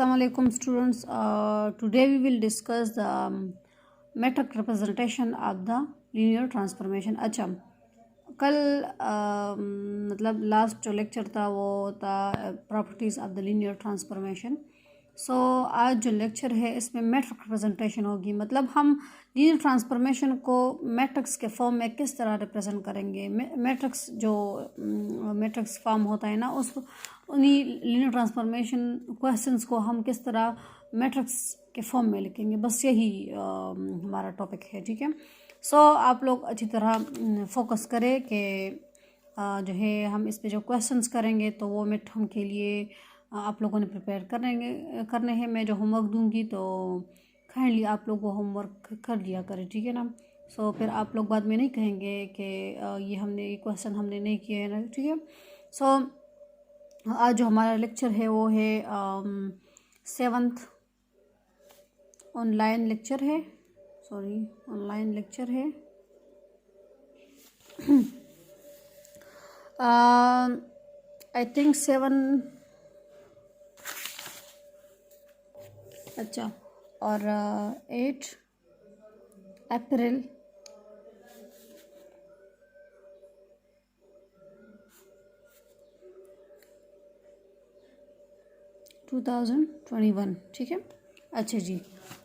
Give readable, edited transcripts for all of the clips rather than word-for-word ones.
Assalamu alaikum students. Today we will discuss the metric representation of the linear transformation. अच्छा, कल मतलब last जो lecture था वो था properties of the linear transformation. So आज जो लेक्चर है इसमें मैट्रिक्स रिप्रेजेंटेशन होगी. मतलब हम लीनियर ट्रांसफॉर्मेशन को मैट्रिक्स के फॉर्म में किस तरह रिप्रेजेंट करेंगे. मैट्रिक्स जो मैट्रिक्स फॉर्म होता है ना, उस उन्हीं लीनियर ट्रांसफॉर्मेशन क्वेश्चंस को हम किस तरह मैट्रिक्स के फॉर्म में लिखेंगे. बस यही हमारा टॉपिक है. ठीक है. सो आप लोग अच्छी तरह फोकस करें कि जो है हम इस पे जो क्वेश्चंस करेंगे तो वो मिड टर्म के लिए आप लोगों ने प्रिपेयर करने हैं. मैं जो होमवर्क दूंगी तो काइंडली आप लोग वो होमवर्क कर लिया करें. ठीक है ना. सो फिर आप लोग बाद में नहीं कहेंगे कि ये क्वेश्चन हमने नहीं किए है ना. ठीक है. सो आज जो हमारा लेक्चर है वो है 7th ऑनलाइन लेक्चर है. ऑनलाइन लेक्चर है. I think 7. अच्छा, और 8 अप्रैल 2021. ठीक है. अच्छा जी.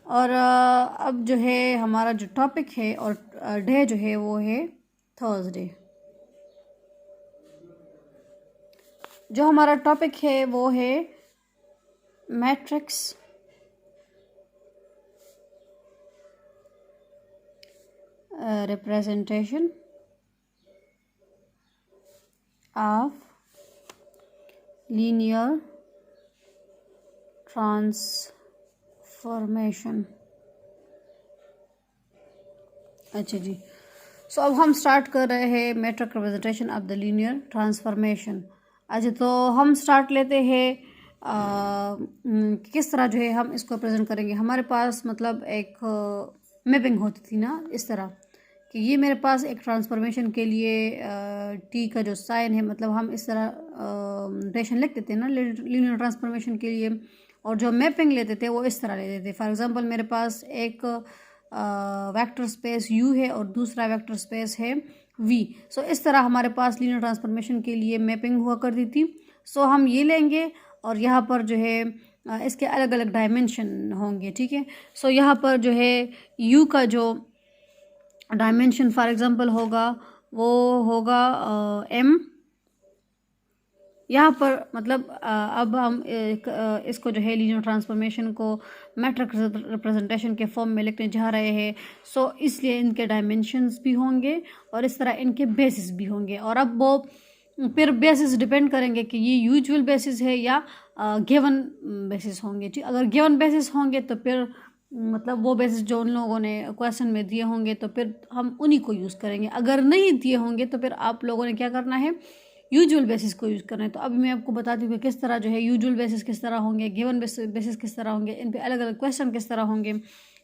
और अब जो है हमारा जो टॉपिक है और डे जो है वो है थर्सडे. जो हमारा टॉपिक है वो है matrix representation of linear transformation. अच्छा जी. सो अब हम स्टार्ट कर रहे हैं matrix representation of the linear transformation. अच्छा, तो हम स्टार्ट लेते हैं किस तरह जो है हम इसको रिप्रेजेंट करेंगे. हमारे पास मतलब एक मैपिंग होती थी ना, इस तरह कि ये मेरे पास एक ट्रांसफॉर्मेशन के लिए टी का जो साइन है, मतलब हम इस तरह डेशन लिख देते हैं ना लीनियर ट्रांसफॉर्मेशन के लिए. और जो मैपिंग लेते थे वो इस तरह लेते थे. फॉर एग्जांपल मेरे पास एक वेक्टर स्पेस u है और दूसरा वेक्टर स्पेस है v. सो इस तरह हमारे पास लीनियर ट्रांसफॉर्मेशन के लिए मैपिंग हुआ करती थी. सो हम ये लेंगे और यहाँ पर जो है इसके अलग अलग डायमेंशन होंगे. ठीक है. सो यहाँ पर जो है u का जो डायमेंशन फॉर एग्जांपल होगा वो होगा m. यहाँ पर मतलब अब हम इसको जो है लीनियर ट्रांसफॉर्मेशन को मैट्रिक्स रिप्रेजेंटेशन के फॉर्म में लिखने जा रहे हैं. सो इसलिए इनके डायमेंशंस भी होंगे और इस तरह इनके बेसिस भी होंगे. और अब वो फिर बेसिस डिपेंड करेंगे कि ये यूजुअल बेसिस है या गिवन बेसिस होंगे. ठीक. अगर गिवन बेसिस होंगे तो फिर मतलब वो बेसिस जो उन लोगों ने क्वेश्चन में दिए होंगे तो फिर हम उन्हीं को यूज़ करेंगे. अगर नहीं दिए होंगे तो फिर आप लोगों ने क्या करना है, यूजुअल बेसिस को यूज़ करना है. तो अभी मैं आपको बताती हूँ कि किस तरह जो है यूजुअल बेसिस किस तरह होंगे, गिवन बेसिस किस तरह होंगे, इन पे अलग अलग क्वेश्चन किस तरह होंगे.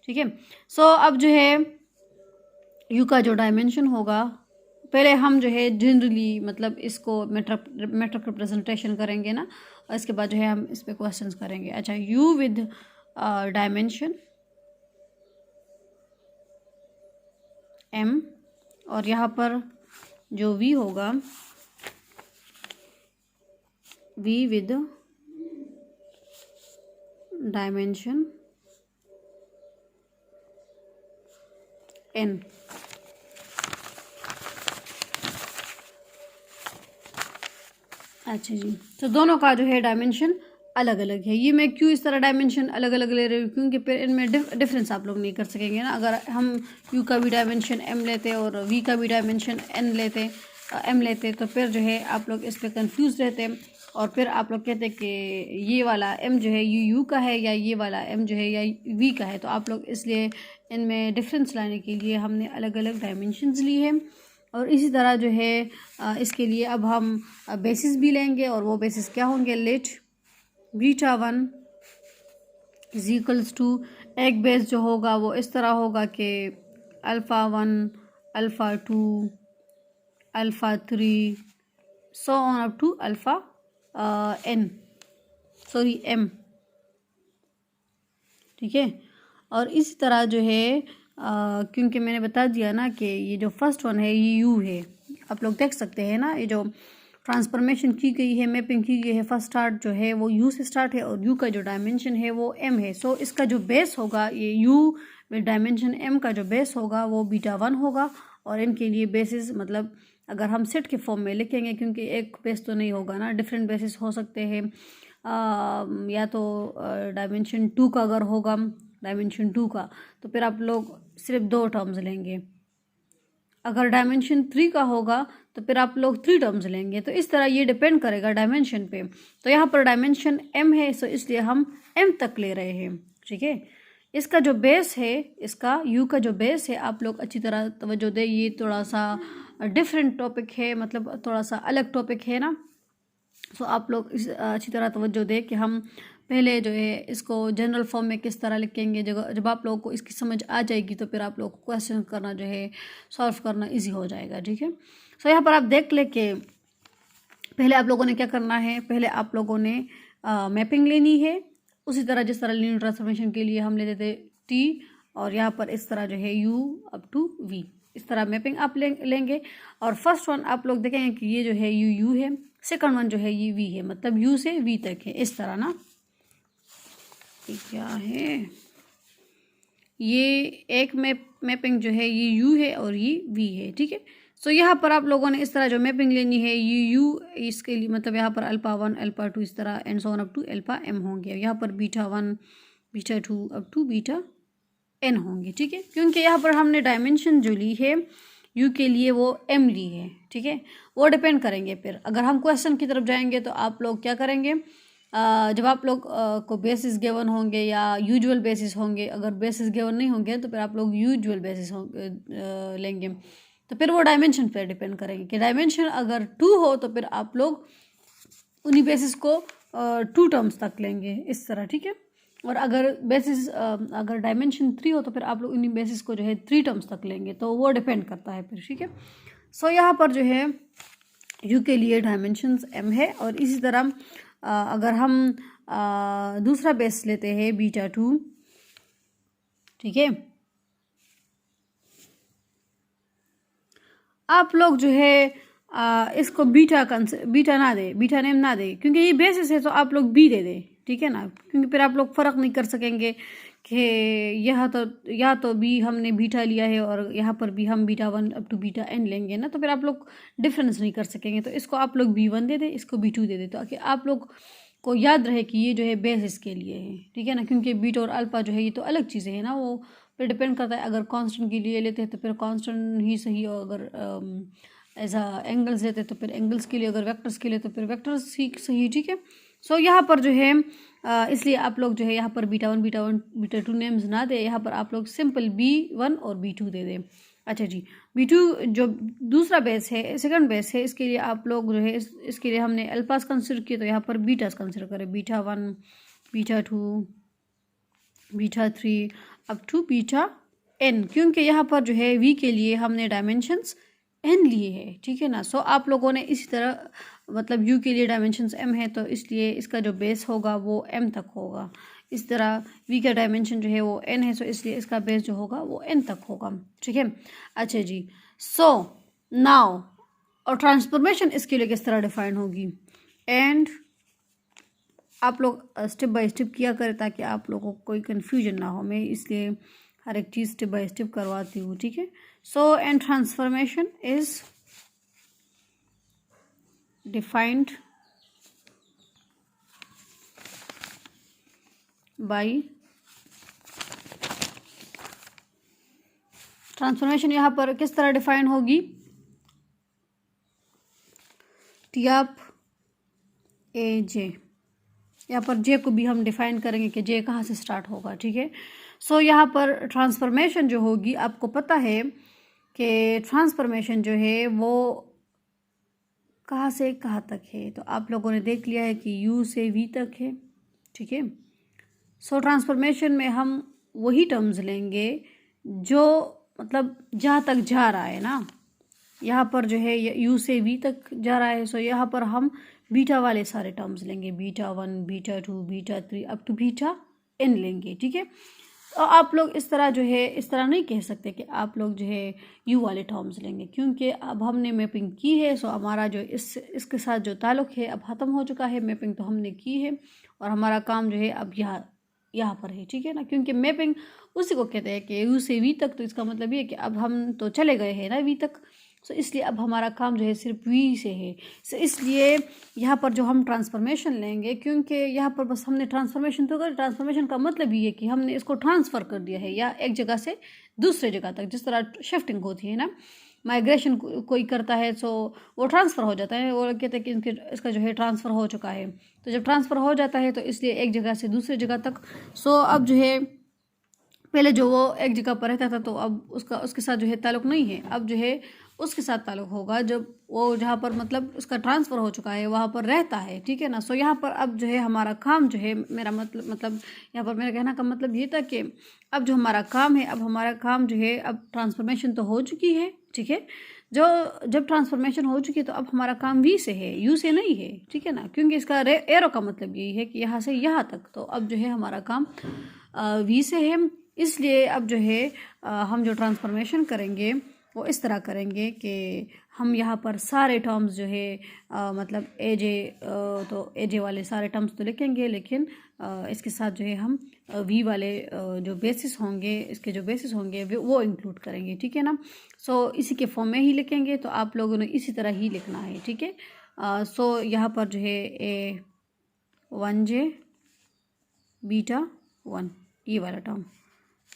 ठीक है. सो अब जो है यू का जो डायमेंशन होगा, पहले हम जो है जनरली मतलब इसको मैट्रिक रिप्रेजेंटेशन करेंगे ना, और इसके बाद जो है हम इस पे क्वेश्चंस करेंगे. अच्छा, यू विद डायमेंशन m और यहाँ पर जो v होगा v विद डायमेंशन n. अच्छा जी. तो दोनों का जो है डायमेंशन अलग अलग है. ये मैं क्यों इस तरह डायमेंशन अलग अलग ले रही हूँ, क्योंकि फिर इनमें डिफरेंस आप लोग नहीं कर सकेंगे ना. अगर हम u का भी डायमेंशन m लेते और v का भी डायमेंशन m लेते तो फिर जो है आप लोग इस पर कंफ्यूज रहते और फिर आप लोग कहते कि ये वाला m जो है u का है या ये वाला m जो है या v का है. तो आप लोग इसलिए इनमें डिफरेंस लाने के लिए हमने अलग अलग डायमेंशंस ली है. और इसी तरह जो है इसके लिए अब हम बेसिस भी लेंगे और वो बेसिस क्या होंगे, let beta 1 is equals to एक बेस जो होगा वो इस तरह होगा कि alpha 1 alpha 2 alpha 3 so on up to alpha m. ठीक है। और इसी तरह जो है क्योंकि मैंने बता दिया ना कि ये जो फर्स्ट वन है ये यू है, आप लोग देख सकते हैं ना, ये जो ट्रांसफॉर्मेशन की गई है, मैपिंग की गई है, फर्स्ट स्टार्ट जो है वो यू से स्टार्ट है और यू का जो डायमेंशन है वो एम है। सो इसका जो बेस होगा, ये यू में डायमेंशन एम का जो बेस होगा वो β1 होगा। और एन के लिए बेसिस मतलब अगर हम सेट के फॉर्म में लिखेंगे, क्योंकि एक बेस तो नहीं होगा ना, डिफरेंट बेसिस हो सकते हैं। या तो डायमेंशन 2 का अगर होगा, डायमेंशन 2 का, तो फिर आप लोग सिर्फ 2 टर्म्स लेंगे। अगर डायमेंशन 3 का होगा तो फिर आप लोग 3 टर्म्स लेंगे। तो इस तरह ये डिपेंड करेगा डायमेंशन पे। तो यहाँ पर डायमेंशन m है, सो इसलिए हम m तक ले रहे हैं, ठीक है। इसका जो बेस है, इसका u का जो बेस है, आप लोग अच्छी तरह तवज्जो दें। ये थोड़ा सा डिफरेंट टॉपिक है, मतलब थोड़ा सा अलग टॉपिक है ना। सो आप लोग इस अच्छी तरह तवज्जो दें कि हम पहले जो है इसको जनरल फॉर्म में किस तरह लिखेंगे। जब आप लोगों को इसकी समझ आ जाएगी तो फिर आप लोग को क्वेश्चन करना जो है, सॉल्व करना इजी हो जाएगा, ठीक है। सो यहाँ पर आप देख ले कि पहले आप लोगों ने क्या करना है, पहले आप लोगों ने मैपिंग लेनी है, उसी तरह जिस तरह लीनियर ट्रांसफॉर्मेशन के लिए हम लेते थे टी, और यहाँ पर इस तरह जो है u अप टू v, इस तरह मैपिंग आप लेंगे। और फर्स्ट वन आप लोग देखेंगे कि ये जो है u है, सेकंड वन जो है ये v है, मतलब u से v तक है, इस तरह ना। ये क्या है, ये एक मैपिंग जो है ये u है और ये v है, ठीक है। सो यहाँ पर आप लोगों ने इस तरह जो मैपिंग लेनी है, ये u इसके लिए मतलब यहाँ पर α1 α2 इस तरह and so on up to αm होंगे। यहाँ पर β1 β2 अप टू βn होंगे, ठीक है। क्योंकि यहाँ पर हमने डायमेंशन जो ली है u के लिए वो m ली है, ठीक है। वो डिपेंड करेंगे। फिर अगर हम क्वेश्चन की तरफ जाएंगे तो आप लोग क्या करेंगे, जब आप लोग को बेसिस गिवन होंगे या यूजुअल बेसिस होंगे, अगर बेसिस गिवन नहीं होंगे तो फिर आप लोग यूजुअल बेसिस लेंगे। तो फिर वो डायमेंशन पर डिपेंड करेंगे कि डायमेंशन अगर 2 हो तो फिर आप लोग उन्हीं बेसिस को 2 टर्म्स तक लेंगे, इस तरह, ठीक है। और अगर बेसिस अगर डायमेंशन 3 हो तो फिर आप लोग उन्हीं बेसिस को जो है 3 टर्म्स तक लेंगे। तो वो डिपेंड करता है फिर, ठीक है। सो यहाँ पर जो है यू के लिए डायमेंशंस m है। और इसी तरह अगर हम दूसरा बेस लेते हैं β2, ठीक है, आप लोग जो है इसको बीटा ना दे, बीटा नेम ना दे, क्योंकि ये बेसिस है, तो आप लोग बी दे दे, ठीक है ना। क्योंकि फिर आप लोग फ़र्क नहीं कर सकेंगे कि यहाँ तो या तो बी हमने बीटा लिया है और यहाँ पर भी हम β1 अप टू βn लेंगे ना, तो फिर आप लोग डिफरेंस नहीं कर सकेंगे। तो इसको आप लोग b1 दे दे, इसको b2 दे दे, तो ताकि आप लोग को याद रहे कि ये जो है बेसिस के लिए है, ठीक है ना। क्योंकि बीटा और अल्फा जो है ये तो अलग चीज़ें हैं ना, वो फिर डिपेंड करता है। अगर कांस्टेंट के लिए लेते हैं तो फिर कांस्टेंट ही सही, और अगर ऐसा एंगल्स लेते हैं तो फिर एंगल्स के लिए, अगर वेक्टर्स के लिए तो फिर वेक्टर्स ही सही, ठीक है। सो यहाँ पर जो है इसलिए आप लोग जो है यहाँ पर β1 β2 नेम्स ना दे, यहाँ पर आप लोग सिंपल b1 और b2 दे दें। अच्छा जी, b2 जो दूसरा बेस है, सेकंड बेस है, इसके लिए आप लोग जो है इसके लिए हमने अल्फास कंसिडर किए, तो यहाँ पर बीटास कंसिडर करें, β1 β2 β3 अप टू βn, क्योंकि यहाँ पर जो है v के लिए हमने डायमेंशंस n लिए है, ठीक है ना। सो आप लोगों ने इसी तरह मतलब u के लिए डायमेंशंस m है, तो इसलिए इसका जो बेस होगा वो m तक होगा। इस तरह v का डायमेंशन जो है वो n है, सो इसलिए इसका बेस जो होगा वो n तक होगा, ठीक है। अच्छा जी, सो नाउ और ट्रांसफॉर्मेशन इसके लिए किस तरह डिफाइन होगी, एंड आप लोग स्टेप बाय स्टेप किया करें ताकि आप लोगों को कोई कन्फ्यूजन ना हो। मैं इसलिए हर एक चीज़ स्टेप बाय स्टेप करवाती हूँ, ठीक है। So and transformation is defined by, transformation यहाँ पर किस तरह डिफाइन होगी, टी ऑफ ए जे, यहाँ पर जे को भी हम डिफाइन करेंगे कि जे कहाँ से स्टार्ट होगा, ठीक है। सो यहाँ पर ट्रांसफॉर्मेशन जो होगी, आपको पता है कि ट्रांसफॉर्मेशन जो है वो कहाँ से कहाँ तक है, तो आप लोगों ने देख लिया है कि u से v तक है, ठीक है। सो ट्रांसफॉर्मेशन में हम वही टर्म्स लेंगे जो मतलब जहाँ तक जा रहा है ना, यहाँ पर जो है u से v तक जा रहा है। सो यहाँ पर हम बीटा वाले सारे टर्म्स लेंगे, β1 β2 β3 अप टू βn, एन लेंगे, ठीक है। तो आप लोग इस तरह जो है इस तरह नहीं कह सकते कि आप लोग जो है यू वाले टर्म्स लेंगे, क्योंकि अब हमने मैपिंग की है। सो हमारा जो इसके साथ जो ताल्लुक़ है अब ख़त्म हो चुका है। मैपिंग तो हमने की है और हमारा काम जो है अब यहाँ पर है, ठीक है ना। क्योंकि मैपिंग उसी को कहते हैं कि यू से वी तक, तो इसका मतलब ये है कि अब हम तो चले गए हैं ना वी तक। सो इसलिए अब हमारा काम जो है सिर्फ वी से है। सो इसलिए यहाँ पर जो हम ट्रांसफॉर्मेशन लेंगे, क्योंकि यहाँ पर बस हमने ट्रांसफॉर्मेशन तो कर, ट्रांसफॉर्मेशन का मतलब ये है कि हमने इसको ट्रांसफ़र कर दिया है या एक जगह से दूसरे जगह तक, जिस तरह शिफ्टिंग होती है ना, माइग्रेशन कोई करता है सो वो ट्रांसफ़र हो जाता है। वो कहते हैं कि इसका जो है ट्रांसफ़र हो चुका है। तो जब ट्रांसफ़र हो जाता है तो इसलिए एक जगह से दूसरी जगह तक। सो अब जो है पहले जो वो एक जगह पर रहता था तो अब उसके साथ जो है ताल्लुक़ नहीं है, अब जो है उसके साथ ताल्लुक़ होगा जब वो जहाँ पर मतलब उसका ट्रांसफ़र हो चुका है वहाँ पर रहता है, ठीक है ना। सो यहाँ पर अब जो है हमारा काम जो है, मेरा मतलब यहाँ पर मेरा कहना का मतलब ये था कि अब जो हमारा काम है, अब हमारा काम जो है, अब ट्रांसफॉर्मेशन तो हो चुकी है, ठीक है। जब ट्रांसफॉर्मेशन हो चुकी है तो अब हमारा काम वी से है, यू से नहीं है, ठीक है ना। क्योंकि इसका एरो का मतलब यही है कि यहाँ से यहाँ तक। तो अब जो है हमारा काम वी से है। इसलिए अब जो है हम जो ट्रांसफॉर्मेशन करेंगे वो इस तरह करेंगे कि हम यहाँ पर सारे टर्म्स जो है मतलब ए जे वाले सारे टर्म्स तो लिखेंगे, लेकिन इसके साथ जो है हम वी वाले जो बेसिस होंगे, इसके जो बेसिस होंगे वो इंक्लूड करेंगे, ठीक है ना। सो इसी के फॉर्म में ही लिखेंगे, तो आप लोगों ने इसी तरह ही लिखना है, ठीक है। सो यहाँ पर जो है A1J β1 ये वाला टर्म,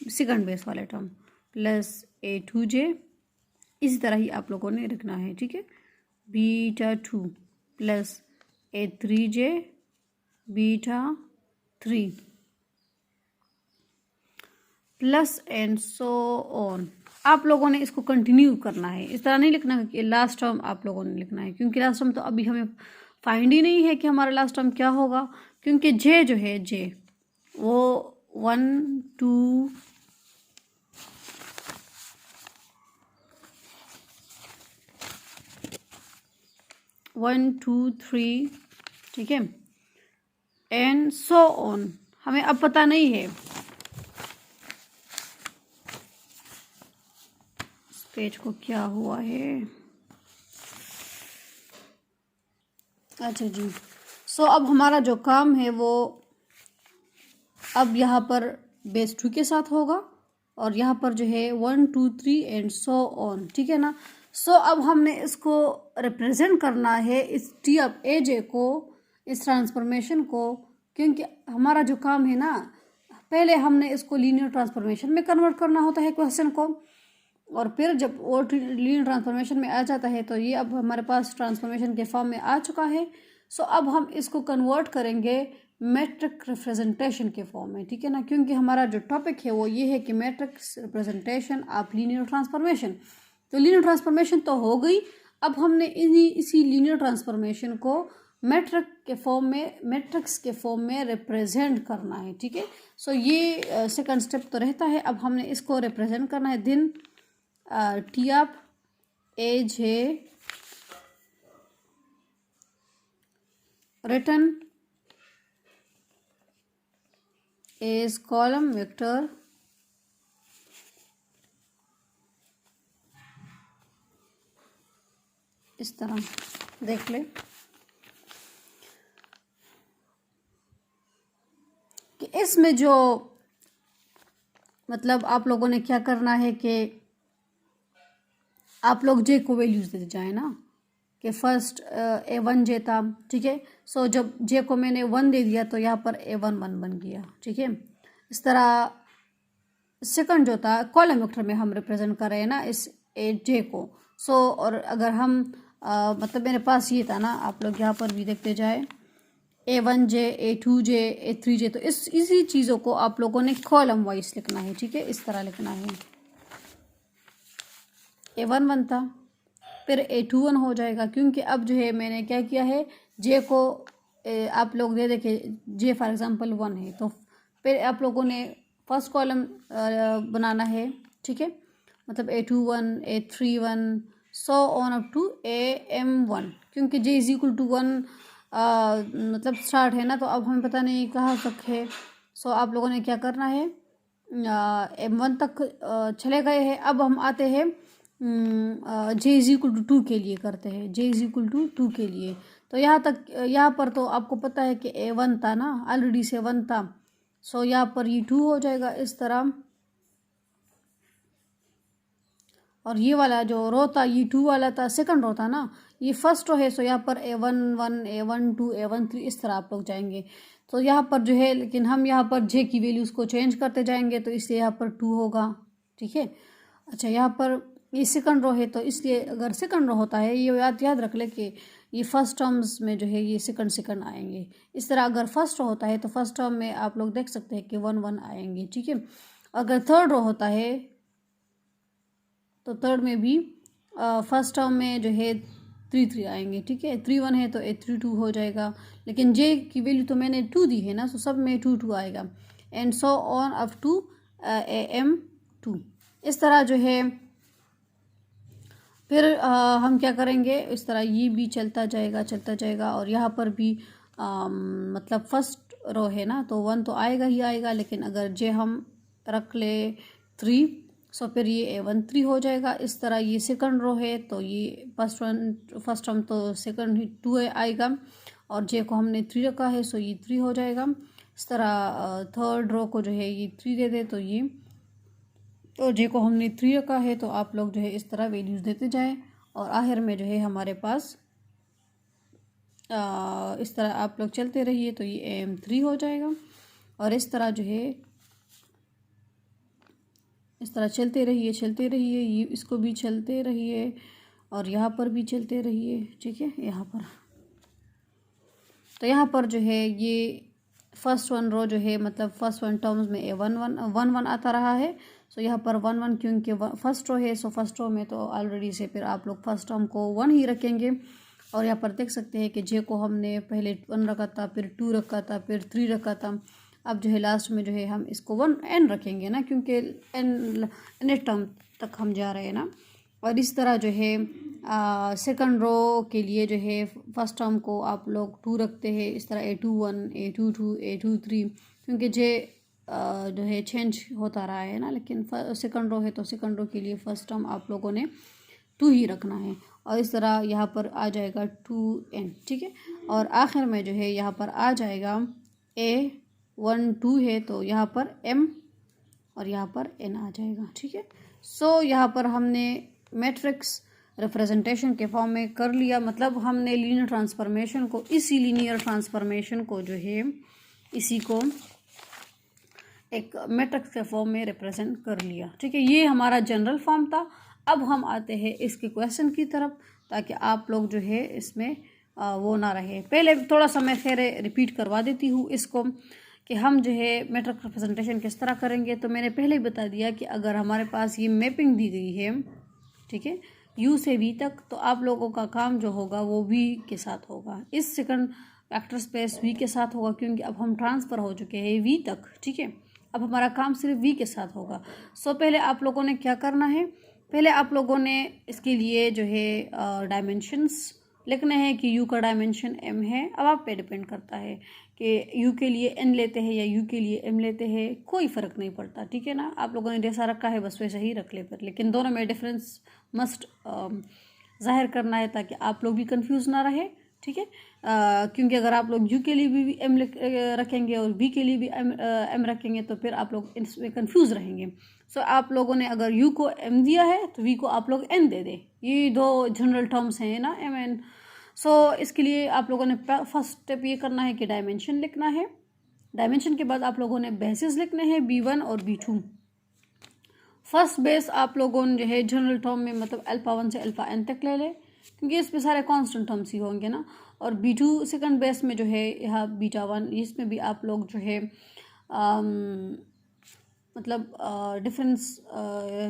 सेकंड बेस वाला टर्म, प्लस A2J इसी तरह ही आप लोगों ने रखना है, ठीक है। β2 plus A3J β3 plus and so on. आप लोगों ने इसको कंटिन्यू करना है, इस तरह नहीं लिखना कि लास्ट टर्म आप लोगों ने लिखना है, क्योंकि लास्ट टर्म तो अभी हमें फाइंड ही नहीं है कि हमारा लास्ट टर्म क्या होगा। क्योंकि जे जो है जे वो 1 2 1 2 3, ठीक है, एंड सो ऑन हमें अब पता नहीं है। इस पेज को क्या हुआ है, अच्छा जी। सो अब हमारा जो काम है वो अब यहाँ पर बेस 2 के साथ होगा और यहाँ पर जो है 1 2 3 एंड सो ऑन, ठीक है ना। सो अब हमने इसको रिप्रेजेंट करना है, इस टी ऑफ ए जे को, इस ट्रांसफॉर्मेशन को, क्योंकि हमारा जो काम है ना, पहले हमने इसको लीनियर ट्रांसफॉर्मेशन में कन्वर्ट करना होता है क्वेश्चन को, और फिर जब वो लीनियर ट्रांसफॉर्मेशन में आ जाता है तो ये अब हमारे पास ट्रांसफॉर्मेशन के फॉर्म में आ चुका है। सो अब हम इसको कन्वर्ट करेंगे मैट्रिक रिप्रेजेंटेशन के फॉर्म में, ठीक है ना। क्योंकि हमारा जो टॉपिक है वो ये है कि matrix representation of linear transformation. तो लीनियर ट्रांसफॉर्मेशन तो हो गई, अब हमने इसी लीनियर ट्रांसफॉर्मेशन को मैट्रिक्स के फॉर्म में रिप्रेजेंट करना है, ठीक है। सो ये सेकंड स्टेप तो रहता है, अब हमने इसको रिप्रेजेंट करना है। दिन T of A J written as column vector इस तरह देख ले कि इसमें जो मतलब आप लोगों ने क्या करना है कि आप लोग जे को वैल्यूज देते जाए ना, कि फर्स्ट A1 जे था, ठीक है। सो जब जे को मैंने 1 दे दिया तो यहाँ पर A1 1 बन गया, ठीक है। इस तरह सेकंड जो था कॉलम वेक्टर में हम रिप्रेजेंट कर रहे हैं ना इस जे को। सो और अगर हम मतलब मेरे पास ये था ना, आप लोग यहाँ पर भी देखते जाए A1 जे A2 जे A3 जे, तो इसी चीज़ों को आप लोगों ने कॉलम वाइज लिखना है, ठीक है। इस तरह लिखना है, A1 1 था, फिर A2 1 हो जाएगा, क्योंकि अब जो है मैंने क्या किया है, जे को आप लोग दे देखिए जे फॉर एग्जांपल 1 है, तो फिर आप लोगों ने फर्स्ट कॉलम बनाना है, ठीक है। मतलब A2 1 A3 1 so on up to AM1, क्योंकि J = 1 मतलब स्टार्ट है ना, तो अब हमें पता नहीं कहाँ तक है। सो आप लोगों ने क्या करना है, M1 तक चले गए हैं। अब हम आते हैं J=2 के लिए, करते हैं J=2 के लिए। तो यहाँ तक, यहाँ पर तो आपको पता है कि A1 था ना, ऑलरेडी से 1 था। सो यहाँ पर ये 2 हो जाएगा इस तरह, और ये वाला जो रो था ये 2 वाला था, सेकंड रो था ना, ये फर्स्ट रो है। सो यहाँ पर A11 A12 A13 इस तरह आप लोग जाएंगे। तो यहाँ पर जो है, लेकिन हम यहाँ पर जे की वैल्यूज़ को चेंज करते जाएंगे, तो इसलिए यहाँ पर 2 होगा, ठीक है। अच्छा, यहाँ पर ये सेकंड रो है, तो इसलिए अगर सेकंड रो होता है, ये याद रख ले कि ये फर्स्ट टर्म्स में जो है ये सेकंड आएंगे। इस तरह अगर फर्स्ट रो होता है तो फर्स्ट टर्म में आप लोग देख सकते हैं कि 1 आएंगे, ठीक है। अगर थर्ड रो होता है तो थर्ड में भी फर्स्ट टर्म में जो है 3 आएंगे, ठीक है। 3 1 है तो A32 हो जाएगा, लेकिन जे की वैल्यू तो मैंने 2 दी है ना, तो सब में 2 आएगा, and so on up to AM2। इस तरह जो है फिर हम क्या करेंगे, इस तरह ये भी चलता जाएगा। और यहाँ पर भी मतलब फर्स्ट रो है ना, तो 1 तो आएगा ही आएगा, लेकिन अगर जे हम रख ले 3, सो फिर ये A13 हो जाएगा। इस तरह ये सेकंड रो है, तो ये फर्स्ट टर्म तो सेकंड ही 2 आएगा, और जे को हमने 3 रखा है, सो ये 3 हो जाएगा। इस तरह थर्ड रो को जो है ये 3 दे दे, तो ये, तो जे को हमने 3 रखा है, तो आप लोग जो है इस तरह वैल्यूज़ देते जाएं, और आखिर में जो है हमारे पास इस तरह आप लोग चलते रहिए, तो ये AM3 हो जाएगा। और इस तरह जो है इस तरह चलते रहिए, ये इसको भी चलते रहिए, और यहाँ पर भी चलते रहिए, ठीक है। यहाँ पर तो यहाँ पर जो है ये फर्स्ट 1 रो जो है, मतलब फर्स्ट 1 टर्म्स में A11 आता रहा है। सो यहाँ पर 1 क्योंकि फर्स्ट रो है, सो फर्स्ट रो में तो ऑलरेडी से फिर आप लोग फर्स्ट टर्म को 1 ही रखेंगे। और यहाँ पर देख सकते हैं कि जे को हमने पहले 1 रखा था, फिर 2 रखा था, फिर 3 रखा था। अब जो है लास्ट में जो है हम इसको 1n रखेंगे ना, क्योंकि n टर्म तक हम जा रहे हैं ना। और इस तरह जो है सेकंड रो के लिए जो है फर्स्ट टर्म को आप लोग 2 रखते हैं, इस तरह A21 A22 A23, क्योंकि जे जो है चेंज होता रहा है ना, लेकिन सेकंड रो है तो सेकंड रो के लिए फर्स्ट टर्म आप लोगों ने 2 ही रखना है। और इस तरह यहाँ पर आ जाएगा 2n, ठीक है। और आखिर में जो है यहाँ पर आ जाएगा A12 है, तो यहाँ पर m और यहाँ पर n आ जाएगा, ठीक है। सो यहाँ पर हमने मैट्रिक्स रिप्रेजेंटेशन के फॉर्म में कर लिया, मतलब हमने लीनियर ट्रांसफॉर्मेशन को, इसी लीनियर ट्रांसफॉर्मेशन को जो है इसी को एक मैट्रिक्स के फॉर्म में रिप्रेजेंट कर लिया, ठीक है। ये हमारा जनरल फॉर्म था। अब हम आते हैं इसके क्वेश्चन की तरफ, ताकि आप लोग जो है इसमें वो ना रहे। पहले थोड़ा सा मैं फिर रिपीट करवा देती हूँ इसको, कि हम जो है मैट्रिक्स रिप्रेजेंटेशन किस तरह करेंगे। तो मैंने पहले ही बता दिया कि अगर हमारे पास ये मैपिंग दी गई है, ठीक है, U से V तक, तो आप लोगों का काम जो होगा वो V के साथ होगा। इस सेकंड वेक्टर स्पेस V के साथ होगा, क्योंकि अब हम ट्रांसफ़र हो चुके हैं V तक, ठीक है। अब हमारा काम सिर्फ V के साथ होगा। सो पहले आप लोगों ने क्या करना है, पहले आप लोगों ने इसके लिए जो है डायमेंशंस लिखने हैं कि U का डायमेंशन m है। अब आप पे डिपेंड करता है कि U के लिए n लेते हैं या U के लिए m लेते हैं, कोई फ़र्क नहीं पड़ता, ठीक है ना। आप लोगों ने जैसा रखा है बस वैसे ही रख ले पर, लेकिन दोनों में डिफरेंस मस्ट ज़ाहिर करना है, ताकि आप लोग भी कंफ्यूज ना रहे, ठीक है। क्योंकि अगर आप लोग U के लिए भी m रखेंगे और V के लिए भी m रखेंगे, तो फिर आप लोग इसमें कंफ्यूज रहेंगे। सो आप लोगों ने अगर U को m दिया है तो V को आप लोग n दे दें। ये 2 जनरल टर्म्स हैं ना, m n। सो इसके लिए आप लोगों ने फर्स्ट स्टेप ये करना है कि डायमेंशन लिखना है। डायमेंशन के बाद आप लोगों ने बेसिस लिखने हैं B1 और B2। फर्स्ट बेस आप लोगों ने जो है जनरल टर्म में, मतलब अल्फ़ा 1 से अल्फ़ा n तक ले लें, क्योंकि इसमें सारे कांस्टेंट टर्म्स ही होंगे ना। और B2 सेकंड बेस में जो है यहाँ β1, इसमें भी आप लोग जो है मतलब डिफरेंस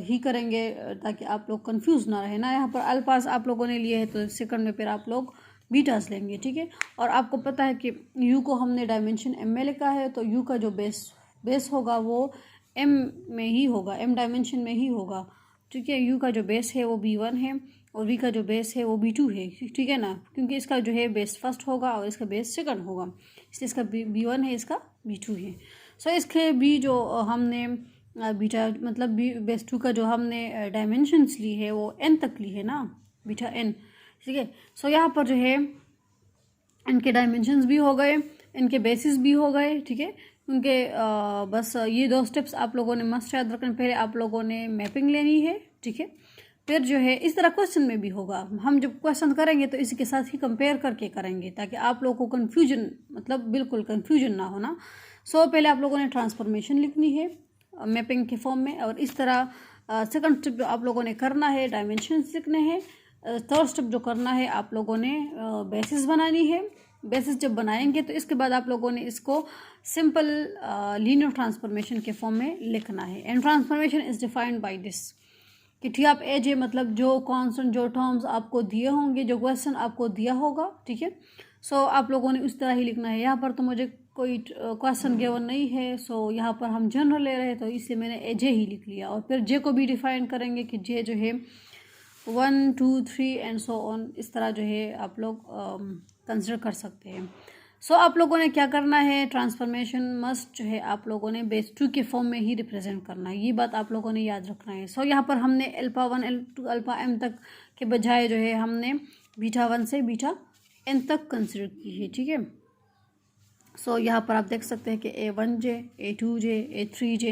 ही करेंगे, ताकि आप लोग कंफ्यूज ना रहे ना। यहाँ पर अल्फाज आप लोगों ने लिए हैं, तो सेकंड में फिर आप लोग बीटास लेंगे, ठीक है। और आपको पता है कि U को हमने डायमेंशन m में लिखा है, तो U का जो बेस होगा वो m में ही होगा, m डायमेंशन में ही होगा, ठीक है। U का जो बेस है वो B1 है, और V का जो बेस है वो B2 है, ठीक है ना, क्योंकि इसका जो है बेस फर्स्ट होगा और इसका बेस सेकंड होगा, इसलिए इसका B1 है, इसका B2 है। सो इसके भी जो हमने बीटा मतलब बेस 2 का जो हमने डायमेंशंस ली है वो n तक ली है ना, बीटा n, ठीक है। सो यहाँ पर जो है इनके डायमेंशंस भी हो गए, इनके बेसिस भी हो गए, ठीक है। उनके बस ये 2 स्टेप्स आप लोगों ने मस्ट याद रखना। पहले आप लोगों ने मैपिंग लेनी है, ठीक है। फिर जो है इस तरह क्वेश्चन में भी होगा, हम जब क्वेश्चन करेंगे तो इसी के साथ ही कंपेयर करके करेंगे ताकि आप लोगों को कन्फ्यूजन मतलब बिल्कुल कन्फ्यूजन ना हो ना। सो पहले आप लोगों ने ट्रांसफॉर्मेशन लिखनी है मैपिंग के फॉर्म में, और इस तरह सेकंड स्टेप जो आप लोगों ने करना है डायमेंशंस लिखने हैं। थर्ड स्टेप जो करना है आप लोगों ने बेसिस बनानी है। बेसिस जब बनाएंगे तो इसके बाद आप लोगों ने इसको सिंपल लीनियर ट्रांसफॉर्मेशन के फॉर्म में लिखना है। And transformation is defined by this कि टी आप एज है मतलब जो कॉन्स्टेंट जो टर्म्स आपको दिए होंगे, जो क्वेश्चन आपको दिया होगा, ठीक है। सो आप लोगों ने उस तरह ही लिखना है। यहाँ पर तो मुझे कोई क्वेश्चन गिवन नहीं है, सो यहाँ पर हम जनरल ले रहे हैं तो इससे मैंने ए जे ही लिख लिया। और फिर जे को भी डिफाइन करेंगे कि जे जो है 1 2 3 एंड सो ऑन, इस तरह जो है आप लोग कंसिडर कर सकते हैं। सो आप लोगों ने क्या करना है, ट्रांसफॉर्मेशन मस्ट जो है आप लोगों ने बेस 2 के फॉर्म में ही रिप्रेजेंट करना है, ये बात आप लोगों ने याद रखना है। सो यहाँ पर हमने अल्फा 1 अल्फा 2 अल्फा m तक के बजाय जो है हमने बीटा 1 से बीटा n तक कंसिडर की है, ठीक है। सो यहाँ पर आप देख सकते हैं कि A1J A2J A3J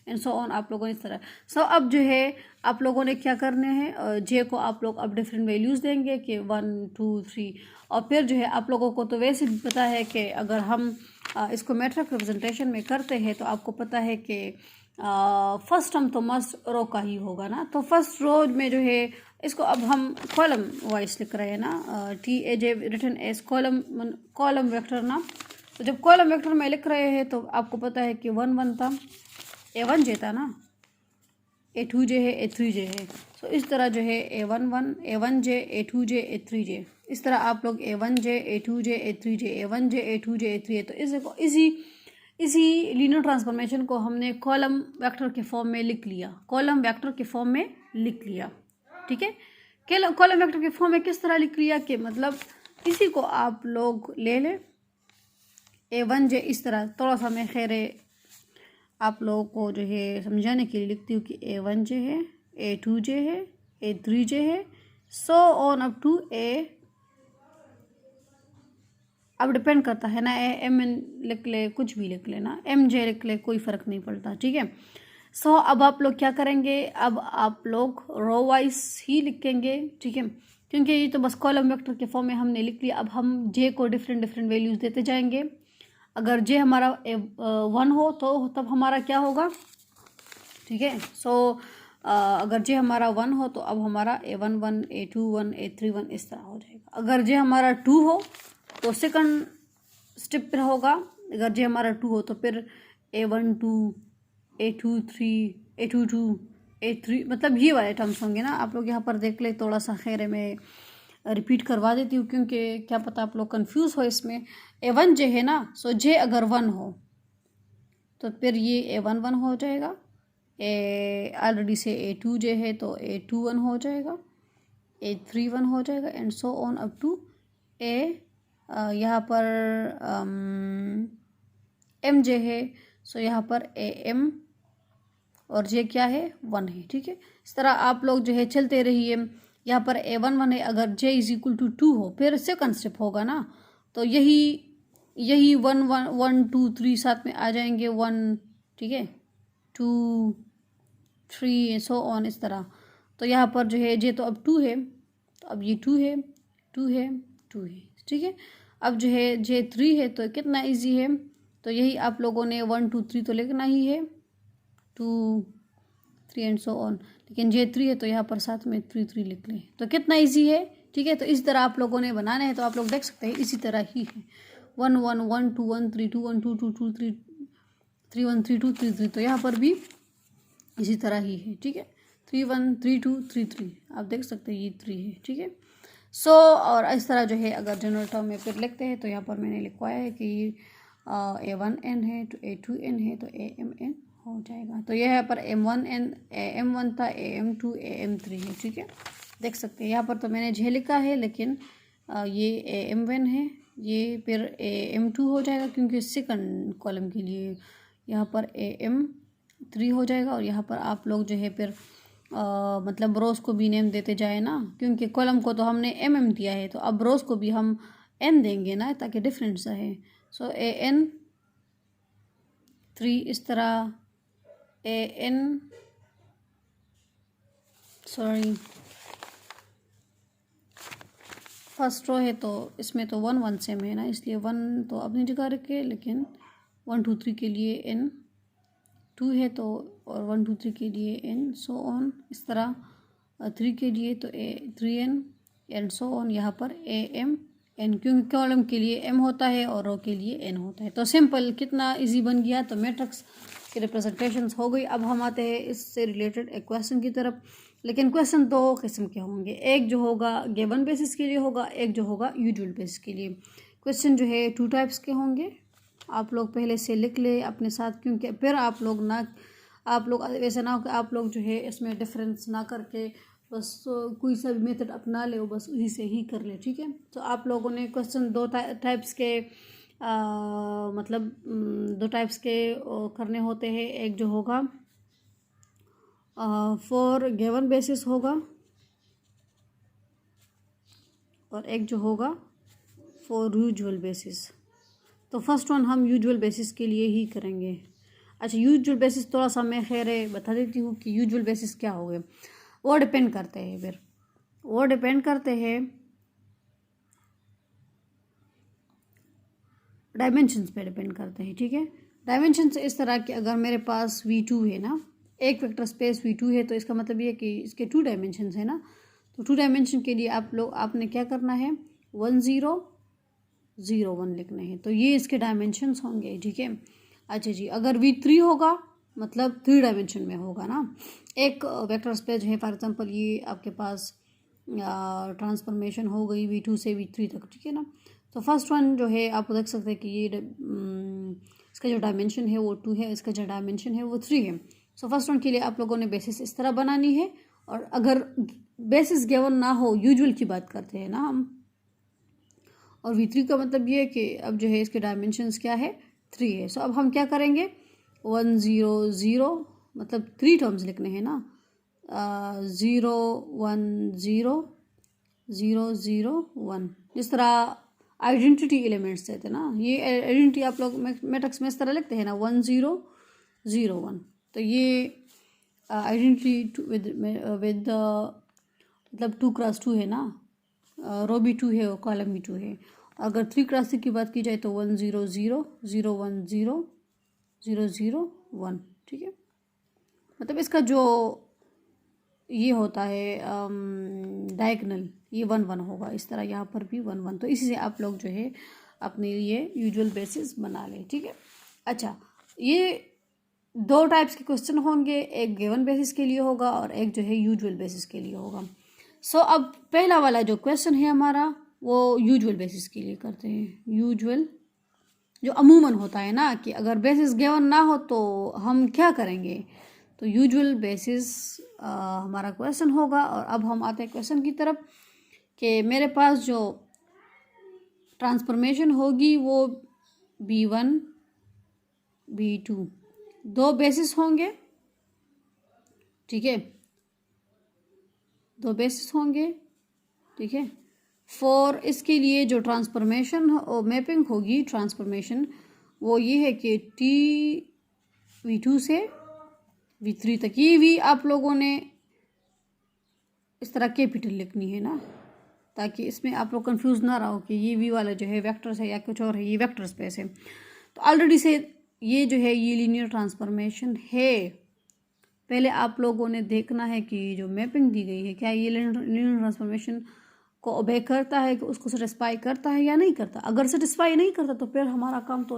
and so on आप लोगों ने इस तरह। सो अब जो है आप लोगों ने क्या करने हैं, जे को आप लोग अब डिफरेंट वैल्यूज़ देंगे कि 1 2 3, और फिर जो है आप लोगों को तो वैसे भी पता है कि अगर हम इसको मैट्रिक रिप्रेजेंटेशन में करते हैं तो आपको पता है कि फर्स्ट टर्म तो मस्ट रो का ही होगा ना। तो फर्स्ट रो में जो है इसको अब हम कॉलम वाइज लिख रहे हैं ना, T A J written as column vector ना। तो जब कॉलम वेक्टर में लिख रहे हैं तो आपको पता है कि 1 1 था, A1J था ना, A2J है A3J है। सो इस तरह जो है A1 1 A1J A2J A3J, इस तरह आप लोग A1J A2J A3J A1J A2J A3J। तो इसी लीनियर ट्रांसफॉर्मेशन को हमने कॉलम वेक्टर के फॉर्म में लिख लिया, कॉलम वेक्टर के फॉर्म में लिख लिया, ठीक है। कॉलम वेक्टर के फॉर्म में किस तरह लिख लिया कि मतलब इसी को आप लोग ले लें A1J, इस तरह थोड़ा सा मैं खैर आप लोगों को जो है समझाने के लिए लिखती हूँ कि A1J है A2J है A3J है, so on up to A, अब डिपेंड करता है ना, MN लिख ले, कुछ भी लिख लेना, MJ लिख ले, कोई फ़र्क नहीं पड़ता, ठीक है। सो अब आप लोग क्या करेंगे, अब आप लोग रो वाइज ही लिखेंगे, ठीक है, क्योंकि ये तो बस कॉलम वेक्टर के फॉर्म में हमने लिख लिया। अब हम जे को डिफरेंट वैल्यूज़ देते जाएंगे। अगर जे हमारा 1 हो तो तब हमारा क्या होगा, ठीक है। सो अगर जे हमारा 1 हो तो अब हमारा A1 1 A2 1 A3 1 इस तरह हो जाएगा। अगर जे हमारा 2 हो तो सेकंड स्टेप पर होगा, अगर जे हमारा 2 हो तो फिर A1 2 A2 3 A2 2 A3, मतलब ये वाले टर्म्स होंगे ना। आप लोग यहाँ पर देख ले, थोड़ा सा खैर है मैं रिपीट करवा देती हूँ क्योंकि क्या पता आप लोग कंफ्यूज हो इसमें। A1J है ना, सो जे अगर 1 हो तो फिर ये A1 1 हो जाएगा, ऑलरेडी से A2J है तो A2 1 हो जाएगा, A3 1 हो जाएगा and so on up to A, यहाँ पर MJ है, सो यहाँ पर AM और जे क्या है 1 है, ठीक है। इस तरह आप लोग जो है चलते रहिए। यहाँ पर A1 1 है, अगर J इज इक्वल टू 2 हो फिर सेकंड स्टेप होगा ना, तो यही 1 1 1 2 3 साथ में आ जाएंगे 1, ठीक है, 2 3 सो ऑन इस तरह। तो यहाँ पर जो है J तो अब 2 है, तो अब ये 2 है 2 है 2 है, ठीक है। अब जो है J 3 है तो कितना इजी है, तो यही आप लोगों ने 1 2 3 तो लिखना ही है, 2 3 एंड सो ऑन। लेकिन J 3 है तो यहाँ पर साथ में 3 3 लिख लें, तो कितना इजी है, ठीक है। तो इस तरह आप लोगों ने बनाने हैं, तो आप लोग देख सकते हैं इसी तरह ही है 1 1 1 2 1 3 2 1 2 2 2 3 3 1 3 2 3 3, तो यहाँ पर भी इसी तरह ही है, ठीक है। 3 1 3 2 3 3 आप देख सकते हैं ये 3 है, ठीक है। सो और इस तरह जो है अगर जनरल टर्म में फिर लिखते हैं तो यहाँ पर मैंने लिखवाया है कि A1N है तो A2N है तो AMN हो जाएगा। तो यह यहाँ पर M1N AM1 था, AM2 AM3 है, ठीक है। देख सकते हैं यहाँ पर तो मैंने J लिखा है लेकिन ये AM1 है, ये फिर AM2 हो जाएगा क्योंकि सेकंड कॉलम के लिए यहाँ पर AM3 हो जाएगा, और यहाँ पर आप लोग जो है फिर मतलब रोज़ को भी नेम देते जाए ना, क्योंकि कॉलम को तो हमने MM दिया है, तो अब रोज़ को भी हम N देंगे ना, ताकि डिफरेंस रहे। सो AN3 इस तरह, फर्स्ट रो है तो इसमें तो 1 1 सेम है ना, इसलिए 1 तो अपनी जगह रखे, लेकिन 1 2 3 के लिए N2 है तो, और 1 2 3 के लिए N सो ऑन, इस तरह 3 के लिए तो A3N एंड सो ऑन, यहाँ पर AM N, क्योंकि कॉलम के लिए M होता है और रो के लिए N होता है। तो सिंपल, कितना इजी बन गया। तो मैट्रिक्स की रिप्रेजेंटेशंस हो गई। अब हम आते हैं इससे रिलेटेड एक क्वेश्चन की तरफ। लेकिन क्वेश्चन दो किस्म के होंगे, एक जो होगा गिवन बेसिस के लिए होगा, एक जो होगा यूजुअल बेसिस के लिए। क्वेश्चन जो है 2 टाइप्स के होंगे। आप लोग पहले से लिख ले अपने साथ, क्योंकि फिर आप लोग वैसे ना हो कि आप लोग जो है इसमें डिफरेंस ना करके बस कोई सा भी मेथड अपना ले, बस उसी से ही कर ले, ठीक है। तो आप लोगों ने क्वेश्चन 2 टाइप्स के मतलब 2 टाइप्स के करने होते हैं। एक जो होगा फॉर गिवन बेसिस होगा, और एक जो होगा फॉर यूजुअल बेसिस। तो फर्स्ट वन हम यूजुअल बेसिस के लिए ही करेंगे। अच्छा, यूजुअल बेसिस थोड़ा सा मैं खैर बता देती हूँ कि यूजुअल बेसिस क्या हो गए। वो डिपेंड करते हैं डायमेंशंस पे डिपेंड करते हैं, ठीक है। डायमेंशंस इस तरह कि अगर मेरे पास V2 है ना, एक वेक्टर स्पेस V2 है, तो इसका मतलब ये है कि इसके 2 डायमेंशंस है ना। तो 2 डायमेंशन के लिए आपने क्या करना है, 1 0 0 1 लिखना है। तो ये इसके डायमेंशंस होंगे, ठीक है। अच्छा जी, अगर V3 होगा मतलब 3 डायमेंशन में होगा ना। एक वेक्टर स्पेस है, फॉर एग्जांपल ये आपके पास ट्रांसफॉर्मेशन हो गई V2 से V3 तक, ठीक है ना। तो फर्स्ट वन जो है आप देख सकते हैं कि ये इसका जो डायमेंशन है वो 2 है, इसका जो डायमेंशन है वो 3 है। सो फर्स्ट वन के लिए आप लोगों ने बेसिस इस तरह बनानी है। और अगर बेसिस गिवन ना हो, यूजुअल की बात करते हैं ना हम, और V3 का मतलब ये है कि अब जो है इसके डायमेंशंस क्या है, 3 है। सो अब हम क्या करेंगे, 1 0 0 मतलब 3 टर्म्स लिखने हैं ना, 0 1 0 0 0 1, जिस तरह आइडेंटिटी एलिमेंट्स देते ना, ये आइडेंटिटी आप लोग मैट्रिक्स में इस तरह लिखते हैं ना, 1 0 0 1। तो ये आइडेंटिटी विद मतलब 2 क्रॉस 2 है ना, रो भी 2 है और कॉलम भी 2 है। अगर 3 क्रॉस 3 की बात की जाए तो 1 0 0 0 1 0 0 0 1, ठीक है। मतलब इसका जो ये होता है डायगोनल, ये 1 1 होगा, इस तरह यहाँ पर भी 1 1। तो इसी से आप लोग जो है अपने लिए यूजुअल बेसिस बना लें, ठीक है। अच्छा, ये 2 टाइप्स के क्वेश्चन होंगे, एक गिवन बेसिस के लिए होगा और एक जो है यूजुअल बेसिस के लिए होगा। सो अब पहला वाला जो क्वेश्चन है हमारा, वो यूजुअल बेसिस के लिए करते हैं। यूजुअल जो अमूमन होता है ना, कि अगर बेसिस गिवन ना हो तो हम क्या करेंगे। तो यूजुअल बेसिस हमारा क्वेश्चन होगा। और अब हम आते हैं क्वेश्चन की तरफ, कि मेरे पास जो ट्रांसफॉर्मेशन होगी वो B1 B2 2 बेसिस होंगे, ठीक है, 2 बेसिस होंगे, ठीक है। फॉर इसके लिए जो ट्रांसफॉर्मेशन मैपिंग होगी, ट्रांसफॉर्मेशन वो ये है कि T V2 से V3 तक, ये भी आप लोगों ने इस तरह कैपिटल लिखनी है ना, ताकि इसमें आप लोग कंफ्यूज ना रहो कि ये V वाला जो है वेक्टर्स है या कुछ और है, ये वेक्टर स्पेस है। तो ऑलरेडी से ये जो है ये लीनियर ट्रांसफॉर्मेशन है। पहले आप लोगों ने देखना है कि जो मैपिंग दी गई है, क्या ये लीनियर ट्रांसफॉर्मेशन को ओबे करता है, कि उसको सेटिस्फाई करता है या नहीं करता। अगर सेटिस्फाई नहीं करता तो फिर हमारा काम तो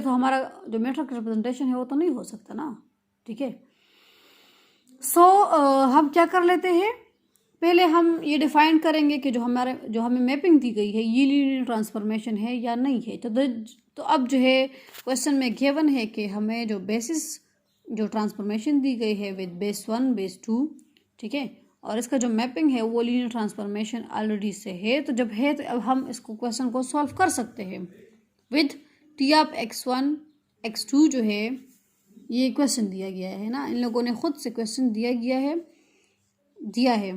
हमारा जो मैट्रिक्स रिप्रेजेंटेशन है वो तो नहीं हो सकता ना, ठीक है। सो हम क्या कर लेते हैं, पहले हम ये डिफाइन करेंगे कि जो हमें मैपिंग दी गई है ये लीनियर ट्रांसफॉर्मेशन है या नहीं है। तो अब जो है क्वेश्चन में गिवन है कि हमें जो बेसिस जो ट्रांसफॉर्मेशन दी गई है विद बेस 1 बेस 2, ठीक है, और इसका जो मैपिंग है वो लीनियर ट्रांसफॉर्मेशन ऑलरेडी से है। तो जब है तो अब हम इसको क्वेश्चन को सॉल्व कर सकते हैं with T of x1 x2 जो है ये क्वेश्चन दिया गया है ना, इन लोगों ने खुद से क्वेश्चन दिया है कि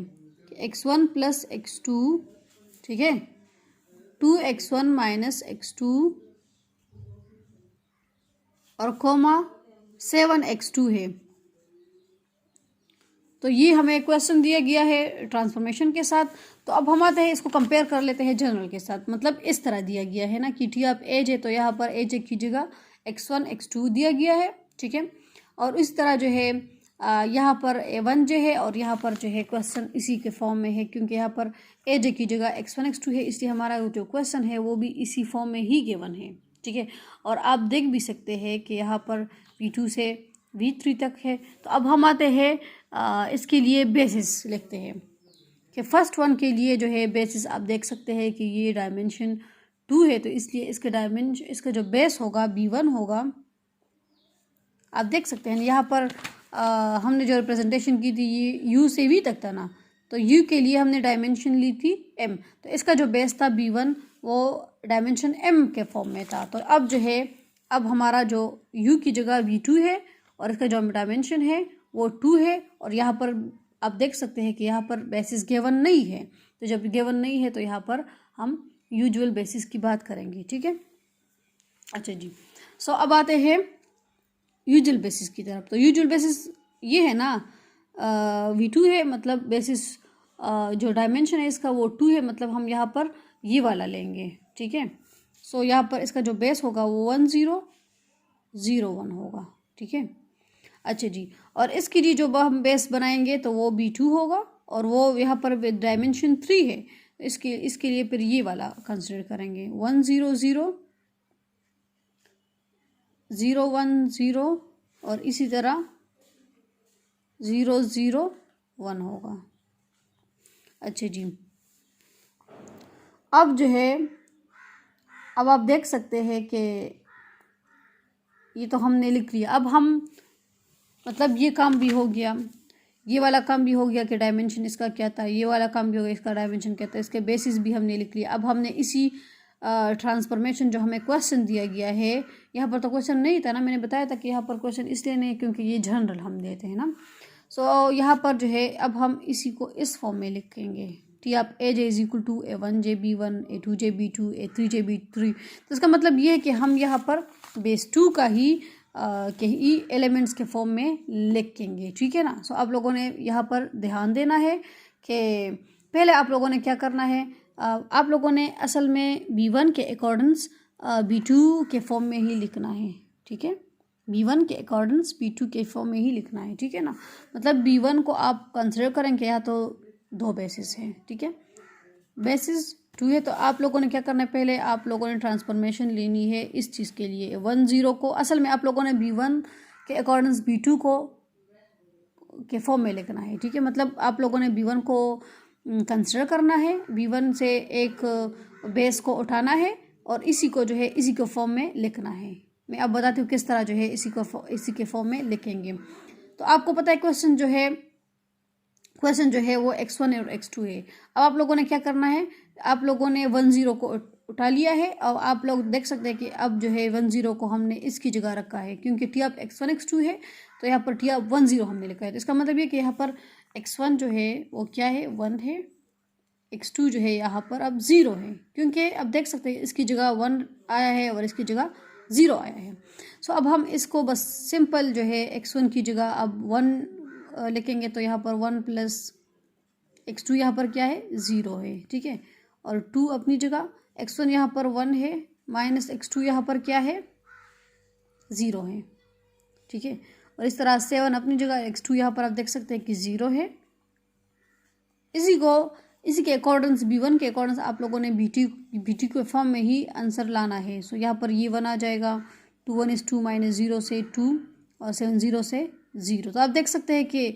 x1 प्लस x2, ठीक है, 2x1 माइनस x2 और कोमा 7x2 है। तो ये हमें क्वेश्चन दिया गया है ट्रांसफॉर्मेशन के साथ। तो अब हम आते हैं इसको कंपेयर कर लेते हैं जनरल के साथ। मतलब इस तरह दिया गया है ना कि टी ऑफ एज है, तो यहाँ पर एज की जगह x1 x2 दिया गया है, ठीक है। और इस तरह जो है यहाँ पर a1 जो है और यहाँ पर जो है क्वेश्चन इसी के फॉर्म में है, क्योंकि यहाँ पर एज की जगह x1 x2 है, इसलिए हमारा जो क्वेश्चन है वो भी इसी फॉर्म में ही गिवन है, ठीक है। और आप देख भी सकते हैं कि यहाँ पर v2 से v3 तक है। तो अब हम आते हैं इसके लिए बेसिस लिखते हैं कि फर्स्ट वन के लिए जो है बेसिस आप देख सकते हैं कि ये डायमेंशन 2 है, तो इसलिए इसके डायमेंशन, इसका जो बेस होगा b1 होगा। आप देख सकते हैं यहाँ पर हमने जो रिप्रेजेंटेशन की थी ये u से v तक था ना, तो u के लिए हमने डायमेंशन ली थी m, तो इसका जो बेस था b1 वो डायमेंशन m के फॉर्म में था। तो अब जो है अब हमारा जो u की जगह v2 है और इसका जो डायमेंशन है वो 2 है। और यहाँ पर आप देख सकते हैं कि यहाँ पर बेसिस गिवन नहीं है, तो जब गिवन नहीं है तो यहाँ पर हम यूजुअल बेसिस की बात करेंगे, ठीक है। अच्छा जी, सो अब आते हैं यूजुअल बेसिस की तरफ। तो यूजुअल बेसिस ये है ना, v2 है, मतलब बेसिस जो डायमेंशन है इसका वो 2 है, मतलब हम यहाँ पर ये वाला लेंगे, ठीक है। सो यहाँ पर इसका जो बेस होगा वो 1 0 0 1 होगा, ठीक है। अच्छा जी, और इसकी जी जो हम बेस बनाएंगे तो वो b2 होगा और वो यहाँ पर डायमेंशन 3 है, तो इसके लिए फिर ये वाला कंसिडर करेंगे 1 0 0 0 1 0 और इसी तरह 0 0 1 होगा। अच्छा जी, अब जो है अब आप देख सकते हैं कि ये तो हमने लिख लिया। अब हम मतलब ये काम भी हो गया, ये वाला काम भी हो गया कि डायमेंशन इसका क्या था, ये वाला काम भी हो गया इसका डायमेंशन क्या था, इसके बेसिस भी हमने लिख लिया। अब हमने इसी ट्रांसफॉर्मेशन जो हमें क्वेश्चन दिया गया है, यहाँ पर तो क्वेश्चन नहीं था ना, मैंने बताया था कि यहाँ पर क्वेश्चन इसलिए नहीं क्योंकि ये जनरल हम देते हैं ना। सो यहाँ पर जो है अब हम इसी को इस फॉर्म में लिखेंगे, टी ऑफ एज is equal to a1 j b1 a2 j b2 a3 j b3। तो इसका मतलब ये है कि हम यहाँ पर बेस 2 का ही के ही एलिमेंट्स के फॉर्म में लिखेंगे, ठीक है ना। सो आप लोगों ने यहाँ पर ध्यान देना है कि पहले आप लोगों ने क्या करना है, आप लोगों ने असल में b1 के अकॉर्डेंस b2 के फॉर्म में ही लिखना है, ठीक है। b1 के अकॉर्डेंस b2 के फॉर्म में ही लिखना है, ठीक है ना। मतलब b1 को आप कंसिडर करेंगे या तो 2 बेसिस हैं, ठीक है, बेसिस 2 है। तो आप लोगों ने क्या करना है, पहले आप लोगों ने ट्रांसफॉर्मेशन लेनी है इस चीज़ के लिए 1 0 को, असल में आप लोगों ने b1 के अकॉर्डेंस b2 को के फॉर्म में लिखना है, ठीक है। मतलब आप लोगों ने b1 को कंसिडर करना है, b1 से एक बेस को उठाना है और इसी को जो है इसी के फॉर्म में लिखना है। मैं अब बताती हूँ किस तरह जो है इसी के फॉर्म में लिखेंगे। तो आपको पता है क्वेश्चन जो है वो x1 और x2 है। अब आप लोगों ने क्या करना है, आप लोगों ने 1 0 को उठा लिया है और आप लोग देख सकते हैं कि अब जो है 1 0 को हमने इसकी जगह रखा है, क्योंकि टी ऑफ x1 x2 है तो यहाँ पर टी ऑफ 1 0 हमने लिखा है। तो इसका मतलब ये कि यहाँ पर x1 जो है वो क्या है, 1 है, x2 जो है यहाँ पर अब 0 है, क्योंकि अब देख सकते हैं इसकी जगह 1 आया है और इसकी जगह 0 आया है। सो अब हम इसको बस सिंपल जो है x1 की जगह अब 1 लिखेंगे, तो यहाँ पर 1 प्लस x2 यहाँ पर क्या है, 0 है, ठीक है। और 2 अपनी जगह, x1 यहाँ पर 1 है माइनस x2 यहाँ पर क्या है, 0 है, ठीक है। और इस तरह 7 अपनी जगह, x2 यहाँ पर आप देख सकते हैं कि 0 है। इसी के अकॉर्डेंस b1 के अकॉर्डेंस आप लोगों ने b2 के फॉर्म में ही आंसर लाना है। सो यहाँ पर ये 1 आ जाएगा, 2 1 is 2 माइनस 0 से 2 और 7 0 से 0। तो आप देख सकते हैं कि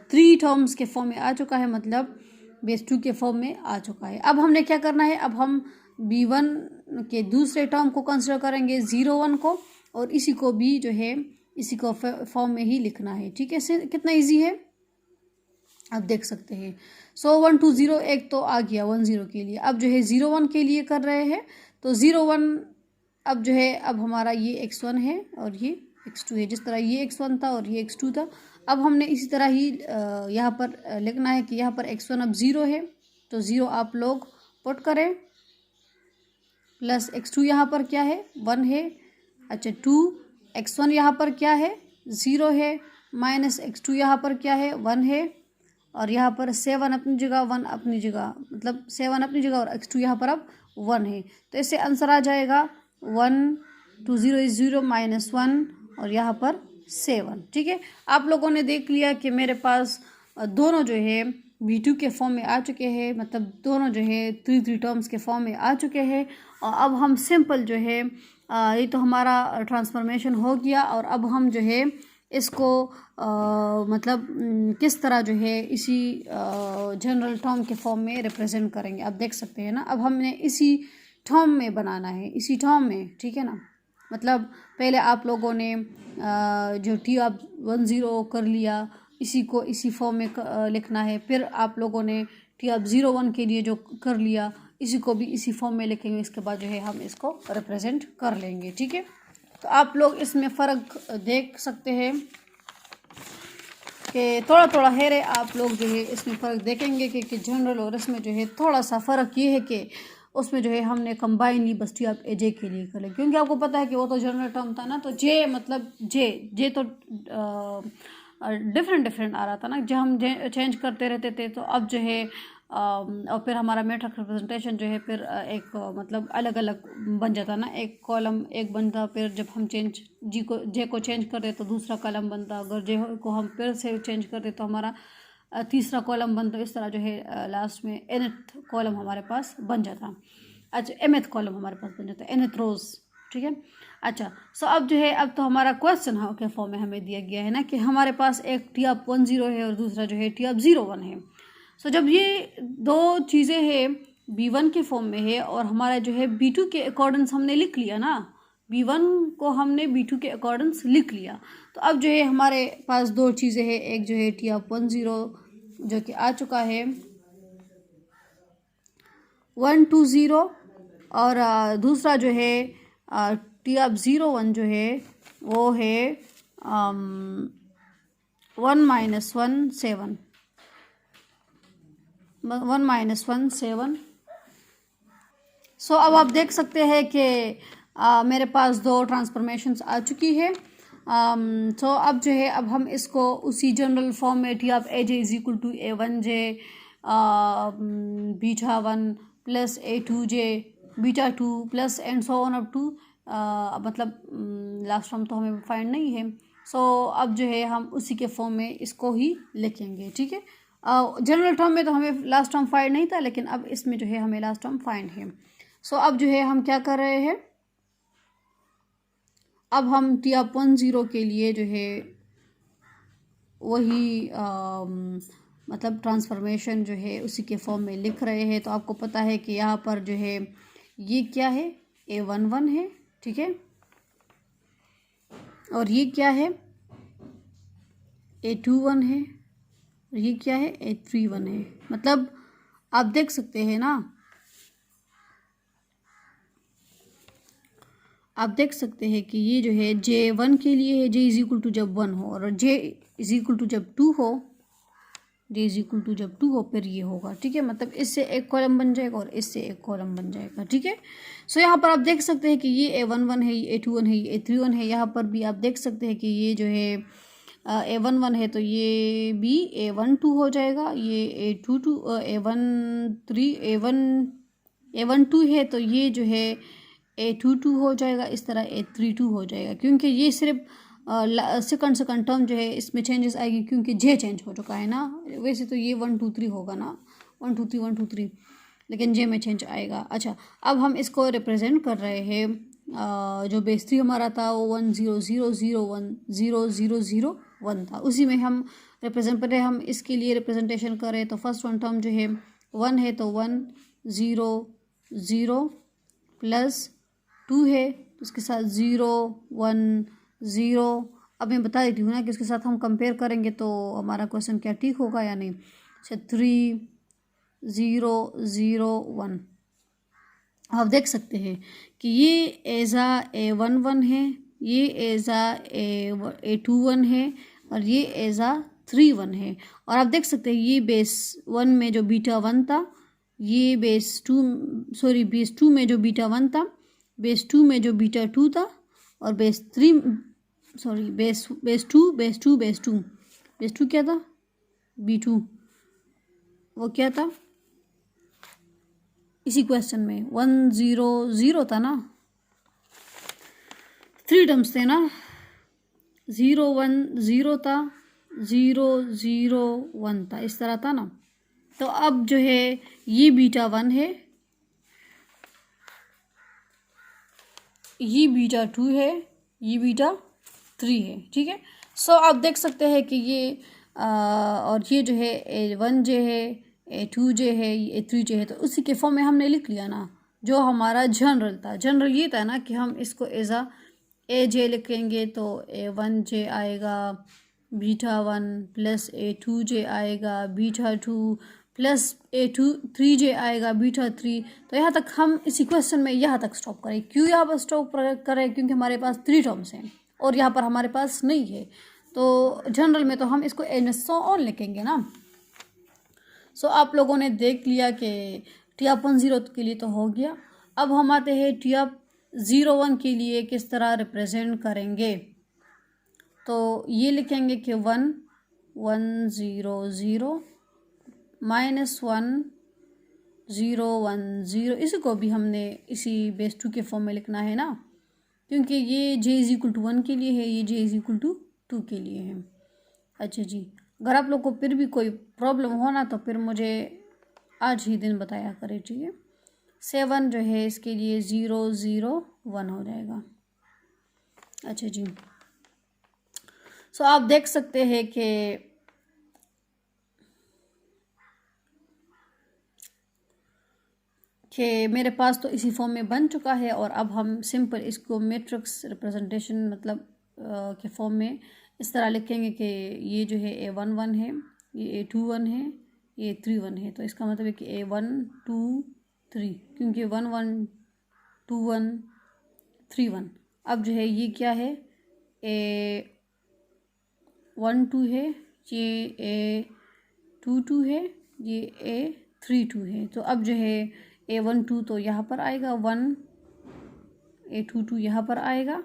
3 टर्म्स के फॉर्म में आ चुका है, मतलब बेस 2 के फॉर्म में आ चुका है। अब हमने क्या करना है, अब हम b1 के दूसरे टर्म को कंसिडर करेंगे 0 1 को, और इसी को भी जो है इसी को फॉर्म में ही लिखना है, ठीक है। कितना ईजी है आप देख सकते हैं। सो 1 2 0 एक तो आ गया 1 0 के लिए। अब जो है 0 1 के लिए कर रहे हैं, तो 0 1 अब जो है अब हमारा ये x1 है और ये x2 है। जिस तरह ये x1 था और ये x2 था, अब हमने इसी तरह ही यहाँ पर लिखना है कि यहाँ पर x1 अब 0 है तो 0 आप लोग पुट करें, प्लस x2 यहाँ पर क्या है 1 है। अच्छा 2 x1 यहाँ पर क्या है 0 है, माइनस x2 यहाँ पर क्या है 1 है, और यहाँ पर 7 अपनी जगह 1 अपनी जगह, मतलब 7 अपनी जगह और x2 यहाँ पर अब 1 है। तो इससे आंसर आ जाएगा 1 2 0 इज 0 माइनस 1 और यहाँ पर 7। ठीक है, आप लोगों ने देख लिया कि मेरे पास दोनों जो है V2 के फॉर्म में आ चुके हैं, मतलब दोनों जो है 3 टर्म्स के फॉर्म में आ चुके हैं। और अब हम सिंपल जो है ये तो हमारा ट्रांसफॉर्मेशन हो गया, और अब हम जो है इसको मतलब किस तरह जो है इसी जनरल टर्म के फॉर्म में रिप्रेजेंट करेंगे। आप देख सकते हैं ना, अब हमने इसी टर्म में बनाना है, इसी टर्म में। ठीक है ना, मतलब पहले आप लोगों ने जो टी आप 10 कर लिया, इसी को इसी फॉर्म में लिखना है। फिर आप लोगों ने टी आप 01 के लिए जो कर लिया, इसी को भी इसी फॉर्म में लिखेंगे। इसके बाद जो है हम इसको रिप्रेजेंट कर लेंगे। ठीक है, तो आप लोग इसमें फ़र्क देख सकते हैं कि थोड़ा थोड़ा है आप लोग जो है इसमें फ़र्क देखेंगे कि जनरल और इसमें जो है थोड़ा सा फ़र्क ये है कि उसमें जो है हमने कंबाइनली बस टी आप जे के लिए कर ले, क्योंकि आपको पता है कि वो तो जनरल टर्म था ना, तो जे मतलब जे तो डिफरेंट आ रहा था ना, जब हम चेंज करते रहते थे। तो अब जो है और फिर हमारा मैट्रिक्स रिप्रेजेंटेशन जो है फिर एक मतलब अलग अलग बन जाता ना, एक कॉलम एक बनता, फिर जब हम जे को चेंज कर दे तो दूसरा कॉलम बनता, अगर जे को हम फिर से चेंज कर दे तो हमारा तीसरा कॉलम बनता। इस तरह जो है लास्ट में nth कॉलम हमारे पास बन जाता। अच्छा mth कॉलम हमारे पास बन जाता है, nth रोज। ठीक है, अच्छा सो अब जो है अब तो हमारा क्वेश्चन के फॉर्म में हमें दिया गया है ना कि हमारे पास एक टी आप 10 है और दूसरा जो है टी आप 01 है। सो जब ये दो चीज़ें हैं B1 के फॉर्म में है और हमारा जो है B2 के अकॉर्डेंस हमने लिख लिया ना, B1 को हमने B2 के अकॉर्डेंस लिख लिया। तो अब जो है हमारे पास दो चीज़ें हैं, एक जो है टी आप 10 जो कि आ चुका है 120, और दूसरा जो है टी आप 01 जो है वो है 1 -1 7। सो अब आप देख सकते हैं कि मेरे पास दो ट्रांसफॉर्मेशंस आ चुकी है। सो अब जो है अब हम इसको उसी जनरल फॉर्म में टी आप A J is equal to A1 J beta 1 plus A2 J beta 2 plus and so on up to मतलब लास्ट फॉर्म तो हमें फाइंड नहीं है। सो अब जो है हम उसी के फॉर्म में इसको ही लिखेंगे। ठीक है, जनरल टर्म में तो हमें लास्ट टर्म फाइंड नहीं था, लेकिन अब इसमें जो है हमें लास्ट टर्म फाइंड है। सो अब जो है हम क्या कर रहे हैं, अब हम टी आप 10 के लिए जो है वही मतलब ट्रांसफॉर्मेशन जो है उसी के फॉर्म में लिख रहे हैं। तो आपको पता है कि यहाँ पर जो है ये क्या है A11 है। ठीक है, और ये क्या है A21 है, और ये क्या है A31 है। मतलब आप देख सकते हैं ना, आप देख सकते हैं कि ये जो है J1 के लिए है J इज इक्वल टू जब 1 हो, और J इज इक्वल टू जब 2 हो, J इज इक्वल टू जब 2 हो फिर ये होगा। ठीक है, मतलब इससे एक कॉलम बन जाएगा और इससे एक कॉलम बन जाएगा। ठीक है, सो यहाँ पर आप देख सकते हैं कि ये A11 है, ये A21 है, ये A31 है। यहाँ पर भी आप देख सकते हैं कि ये जो है A11 है तो ये भी A12 हो जाएगा, ये A22 A12 है तो ये जो है A22 हो जाएगा, इस तरह A32 हो जाएगा, क्योंकि ये सिर्फ सेकंड टर्म जो है इसमें चेंजेस आएगी क्योंकि जे चेंज हो चुका है ना। वैसे तो ये 1 2 3 होगा ना, 1 2 3 1 2 3, लेकिन जे में चेंज आएगा। अच्छा, अब हम इसको रिप्रेजेंट कर रहे हैं जो बेस 3 हमारा था वो 1 0 0 0 1 0 0 0 1 था, उसी में हम रिप्रेजेंट पर हम इसके लिए रिप्रेजेंटेशन करें तो फर्स्ट वन टर्म जो है 1 है तो 1 0 0 प्लस 2 है उसके साथ 0 1 0। अब मैं बता देती हूँ ना कि इसके साथ हम कंपेयर करेंगे तो हमारा क्वेश्चन क्या ठीक होगा या नहीं। अच्छा 3 0 0 1, आप देख सकते हैं कि ये एज़ा A11 है, ये एज़ा A21 है और ये एज़ा 31 है। और आप देख सकते हैं ये बेस 1 में जो बीटा 1 था, ये बेस 2 में जो बीटा 1 था, बेस 2 में जो बीटा 2 था, और बेस 2 क्या था, B2 वो क्या था इसी क्वेश्चन में 1 0 0 था ना, 3 टर्म्स थे ना, 0 1 0 था, 0 0 1 था, इस तरह था ना। तो अब जो है ये बीटा 1 है, ये बीटा 2 है, ये बीटा 3 है, ठीक है। सो आप देख सकते हैं कि ये और ये जो है A1 जो है, A2 जो है, A3 जो है, तो उसी के फॉर्म में हमने लिख लिया ना। जो हमारा जनरल था, जनरल ये था ना कि हम इसको एज़ा AJ लिखेंगे तो A1 जे आएगा बीटा 1 प्लस A2 जे आएगा बीटा 2 प्लस A3 जे आएगा बीटा 3। तो यहाँ तक हम इसी क्वेश्चन में यहाँ तक स्टॉप करें। क्यों यहाँ पर स्टॉप करें? क्योंकि हमारे पास 3 टर्म्स हैं और यहाँ पर हमारे पास नहीं है। तो जनरल में तो हम इसको NSO ऑन लिखेंगे ना। सो आप लोगों ने देख लिया कि T(10) के लिए तो हो गया। अब हम आते हैं T(01) के लिए किस तरह रिप्रेजेंट करेंगे। तो ये लिखेंगे कि 1 1 0 0 -1 0 1 0, इसी को भी हमने इसी बेस 2 के फॉर्म में लिखना है ना, क्योंकि ये J = 1 के लिए है, ये J = 2 के लिए है। अच्छा जी, अगर आप लोग को फिर भी कोई प्रॉब्लम हो ना तो फिर मुझे आज ही दिन बताया करें, ठीक है। 7 जो है इसके लिए 0 0 1 हो जाएगा। अच्छा जी, सो आप देख सकते हैं कि मेरे पास तो इसी फॉर्म में बन चुका है। और अब हम सिंपल इसको मैट्रिक्स रिप्रेजेंटेशन मतलब के फॉर्म में इस तरह लिखेंगे कि ये जो है A11 है, ये A21 है, ये A31 है। तो इसका मतलब है कि A1 2 3, क्योंकि 1 1 2 1 3 1। अब जो है ये क्या है, A1 2 है, ये A2 2 है, ये A3 2 है। तो अब जो है A1 2 तो यहाँ पर आएगा 1, A2 2 यहाँ पर आएगा,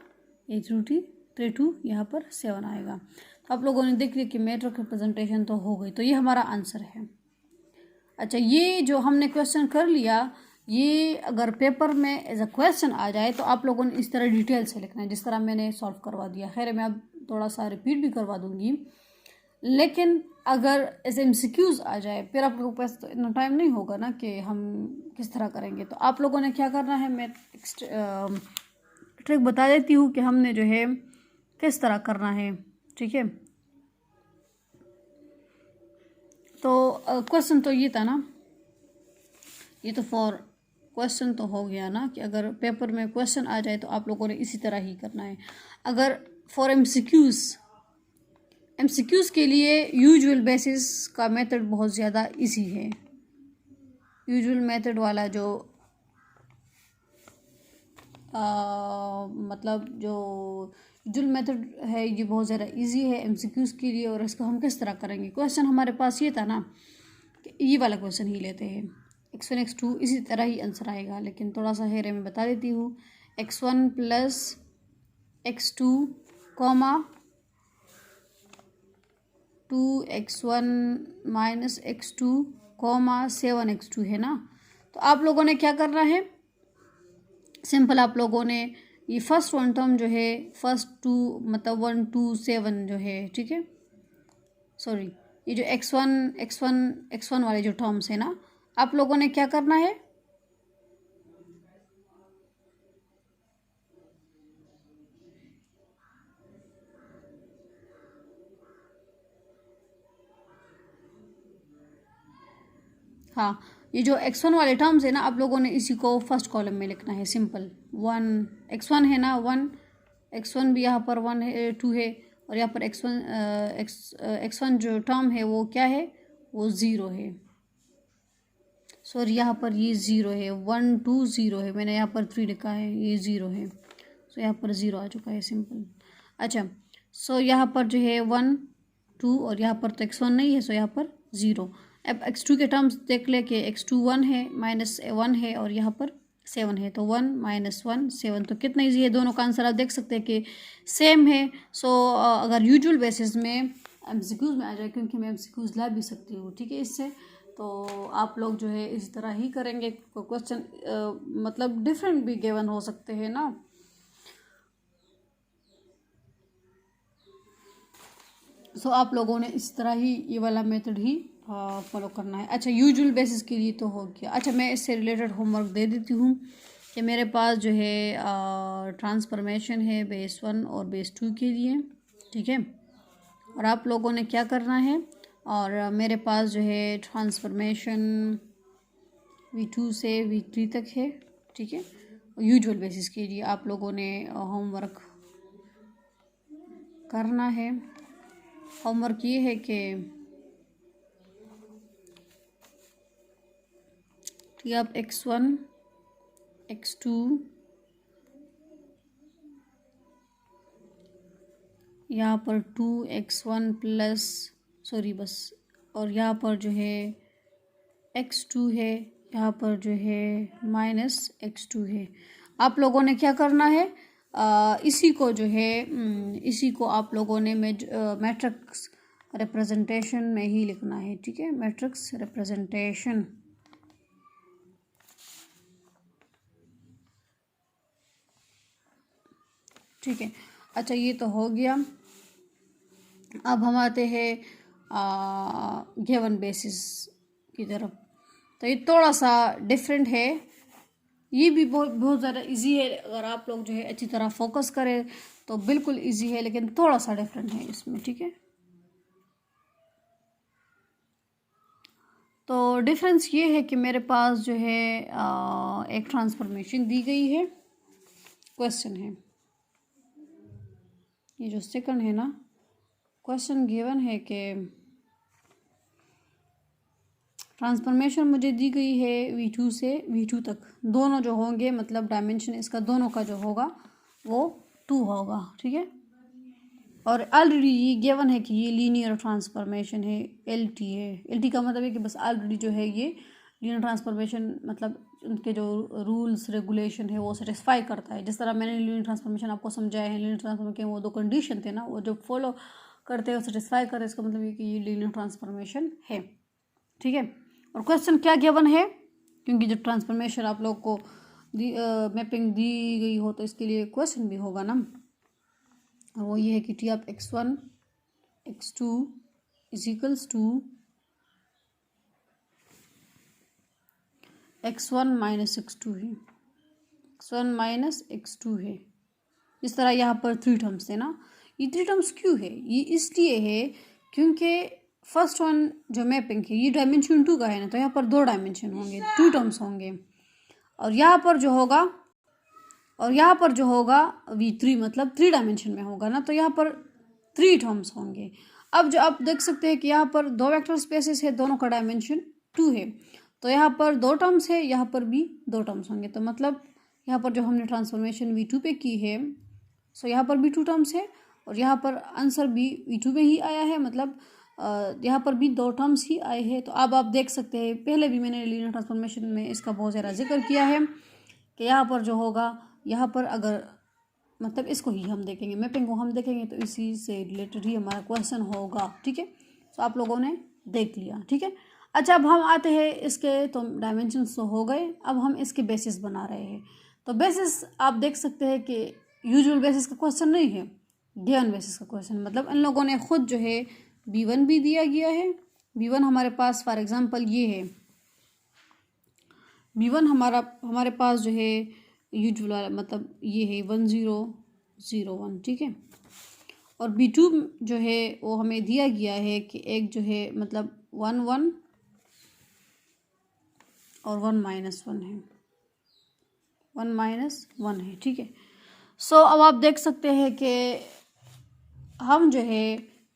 A3 2 यहाँ पर 7 आएगा। तो आप लोगों ने देख लिया कि मैट्रिक्स रिप्रेजेंटेशन तो हो गई। तो ये हमारा आंसर है। अच्छा, ये जो हमने क्वेश्चन कर लिया, ये अगर पेपर में एज अ क्वेश्चन आ जाए तो आप लोगों ने इस तरह डिटेल से लिखना है जिस तरह मैंने सॉल्व करवा दिया। खैर मैं अब थोड़ा सा रिपीट भी करवा दूंगी, लेकिन अगर ऐसे MCQs आ जाए फिर आप लोगों के पास तो इतना टाइम नहीं होगा ना कि हम किस तरह करेंगे। तो आप लोगों ने क्या करना है, मैं ट्रिक बता देती हूँ कि हमने जो है किस तरह करना है, ठीक है। तो क्वेश्चन तो ये था ना, ये तो फॉर क्वेश्चन तो हो गया ना कि अगर पेपर में क्वेश्चन आ जाए तो आप लोगों ने इसी तरह ही करना है। अगर फॉर MCQs के लिए यूजुअल बेसिस का मेथड बहुत ज़्यादा इजी है। यूजुअल मेथड वाला जो मतलब जो यूजुअल मेथड है ये बहुत ज़्यादा इजी है MCQs के लिए। और इसको हम किस तरह करेंगे, क्वेश्चन हमारे पास ये था ना कि ये वाला क्वेश्चन ही लेते हैं, x1 x2 इसी तरह ही आंसर आएगा। लेकिन थोड़ा सा हेरे मैं बता देती हूँ, x1 + x2 2x1 - x2 7x2 है ना। तो आप लोगों ने क्या करना है, सिंपल आप लोगों ने ये फर्स्ट वन टर्म जो है, फर्स्ट 2 मतलब 1 2 7 जो है, ठीक है, सॉरी ये जो x1 वाले जो टर्म्स है ना, आप लोगों ने क्या करना है, हाँ ये जो x1 वाले टर्म्स है ना, आप लोगों ने इसी को फर्स्ट कॉलम में लिखना है। सिंपल 1 x1 है ना, 1 x1 भी यहाँ पर 1 है 2 है, और यहाँ पर x1 जो टर्म है वो क्या है, वो 0 है। सॉरी यहाँ पर ये ज़ीरो है, 1 2 ज़ीरो है, मैंने यहाँ पर 3 लिखा है, ये ज़ीरो है, सो यहाँ पर ज़ीरो आ चुका है, सिंपल। अच्छा, सो यहाँ पर जो है 1 2 और यहाँ पर तो x1 नहीं है, सो यहाँ पर ज़ीरो। अब x2 के टर्म्स देख ले कि x2 1 है, -1 है और यहाँ पर 7 है, तो 1 -1 7, तो कितना ईजी है, दोनों का आंसर आप देख सकते हैं कि सेम है। सो अगर यूजुअल बेसिस में MCQs में आ जाए, क्योंकि मैं MCQs ला भी सकती हूँ, ठीक है, इससे तो आप लोग जो है इस तरह ही करेंगे। क्वेश्चन मतलब डिफरेंट भी गिवन हो सकते हैं ना, सो आप लोगों ने इस तरह ही ये वाला मेथड ही फॉलो करना है। अच्छा, यूजुअल बेसिस के लिए तो हो गया। अच्छा, मैं इससे रिलेटेड होमवर्क दे देती हूँ कि मेरे पास जो है ट्रांसफॉर्मेशन है बेस 1 और बेस 2 के लिए, ठीक है, और आप लोगों ने क्या करना है, और मेरे पास जो है ट्रांसफॉर्मेशन V2 से V3 तक है, ठीक है। यूजुअल बेसिस के लिए आप लोगों ने होमवर्क करना है। होमवर्क ये है कि आप x1 x2 यहाँ पर 2x1 प्लस सॉरी बस, और यहाँ पर जो है x2 है, यहाँ पर जो है -x2 है। आप लोगों ने क्या करना है, इसी को जो है इसी को आप लोगों ने मैट्रिक्स रिप्रेजेंटेशन में ही लिखना है, ठीक है, मैट्रिक्स रिप्रेजेंटेशन। ठीक है, अच्छा ये तो हो गया। अब हम आते हैं गिवन बेसिस की तरफ। तो ये थोड़ा सा डिफरेंट है, ये भी बहुत ज़्यादा इजी है, अगर आप लोग जो है अच्छी तरह फोकस करें तो बिल्कुल इजी है, लेकिन थोड़ा सा डिफरेंट है इसमें, ठीक है। तो डिफरेंस ये है कि मेरे पास जो है एक ट्रांसफॉर्मेशन दी गई है, क्वेश्चन है, ये जो सेकंड है ना, क्वेश्चन गिवन है कि ट्रांसफॉर्मेशन मुझे दी गई है V2 से V2 तक, दोनों जो होंगे मतलब डायमेंशन इसका दोनों का जो होगा वो 2 होगा, ठीक है। और ऑलरेडी ये गिवन है कि ये लीनियर ट्रांसफॉर्मेशन है, LT है। LT का मतलब है कि बस ऑलरेडी जो है ये लीनियर ट्रांसफॉर्मेशन मतलब उनके जो रूल्स रेगुलेशन है वो सेटिस्फाई करता है। जिस तरह मैंने लीनियर ट्रांसफॉर्मेशन आपको समझाया है, लीनियर ट्रांसफॉर्मेशन के वो 2 कंडीशन थे ना, वो जो फॉलो करते हैं सेटिस्फाई करते हैं, इसका मतलब ये कि ये लीनियर ट्रांसफॉर्मेशन है, ठीक है। और क्वेश्चन क्या गिवन है, क्योंकि जब ट्रांसफॉर्मेशन आप लोग को मैपिंग दी गई हो तो इसके लिए क्वेश्चन भी होगा ना, और वो ये है कि T of x1 x2 is equals to x1 minus x2 है, x1 माइनस x2 है। इस तरह यहाँ पर 3 टर्म्स थे ना, ये 3 टर्म्स क्यों है, ये इसलिए है क्योंकि फर्स्ट वन जो मैपिंग है ये डायमेंशन 2 का है ना, तो यहाँ पर 2 डायमेंशन होंगे, 2 टर्म्स होंगे, और यहाँ पर जो होगा V3 मतलब 3 डायमेंशन में होगा ना, तो यहाँ पर 3 टर्म्स होंगे। अब जो आप देख सकते हैं कि यहाँ पर 2 वेक्टर स्पेसेस है, दोनों का डायमेंशन 2 है, तो यहाँ पर 2 टर्म्स है, यहाँ पर भी 2 टर्म्स होंगे, तो मतलब यहाँ पर जो हमने ट्रांसफॉर्मेशन V2 पे की है, सो यहाँ पर भी 2 टर्म्स है, और यहाँ पर आंसर भी V2 में ही आया है, मतलब यहाँ पर भी 2 टर्म्स ही आए हैं। तो अब आप देख सकते हैं, पहले भी मैंने लीनियर ट्रांसफॉर्मेशन में इसका बहुत ज़्यादा जिक्र किया है कि यहाँ पर जो होगा, यहाँ पर अगर मतलब इसको ही हम देखेंगे, मैपिंग को हम देखेंगे, तो इसी से रिलेटेड ही हमारा क्वेश्चन होगा, ठीक है। तो आप लोगों ने देख लिया, ठीक है। अच्छा, अब हम आते हैं इसके, तो डायमेंशंस तो हो गए, अब हम इसके बेसिस बना रहे हैं। तो बेसिस आप देख सकते हैं कि यूजुअल बेसिस का क्वेश्चन नहीं है, गिवन बेसिस का क्वेश्चन, मतलब इन लोगों ने खुद जो है B1 भी दिया गया है। B1 हमारे पास फॉर एग्जांपल ये है, B1 हमारे पास जो है यूजुअल वाला मतलब ये है 1001, ठीक है। और B2 जो है वो हमें दिया गया है कि एक जो है मतलब 11 और 1 - 1 है, 1 - 1 है, ठीक है। सो अब आप देख सकते हैं कि हम जो है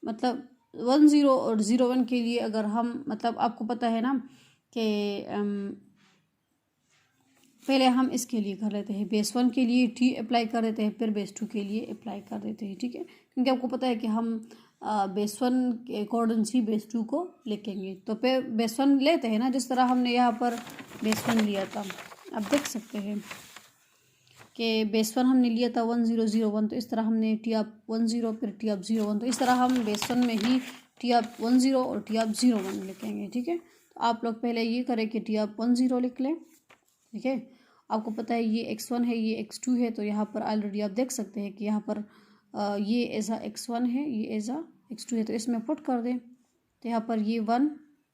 मतलब 10 और 01 के लिए अगर हम मतलब आपको पता है ना कि पहले हम इसके लिए कर लेते हैं, बेस 1 के लिए टी अप्लाई कर देते हैं, फिर बेस 2 के लिए अप्लाई कर देते हैं, ठीक है। क्योंकि आपको पता है कि हम बेस 1 के अकॉर्डिंग ही बेस 2 को लिखेंगे। तो फिर बेस 1 लेते हैं ना, जिस तरह हमने यहाँ पर बेस 1 लिया था। आप देख सकते हैं कि बेस 1 हमने लिया था 1001, तो इस तरह हमने टी ऑफ 10 फिर टी ऑफ 01, तो इस तरह हम बेस 1 में ही टी ऑफ 10 और टी ऑफ 01 लिखेंगे, ठीक है। तो आप लोग पहले ये करें कि टी ऑफ 10 लिख लें, ठीक है। आपको पता है ये x1 है, ये x2 है, तो यहाँ पर ऑलरेडी आप देख सकते हैं कि यहाँ पर ये ऐसा x1 है, ये ऐसा x2 है, तो इसमें पुट कर दें। तो यहाँ पर ये 1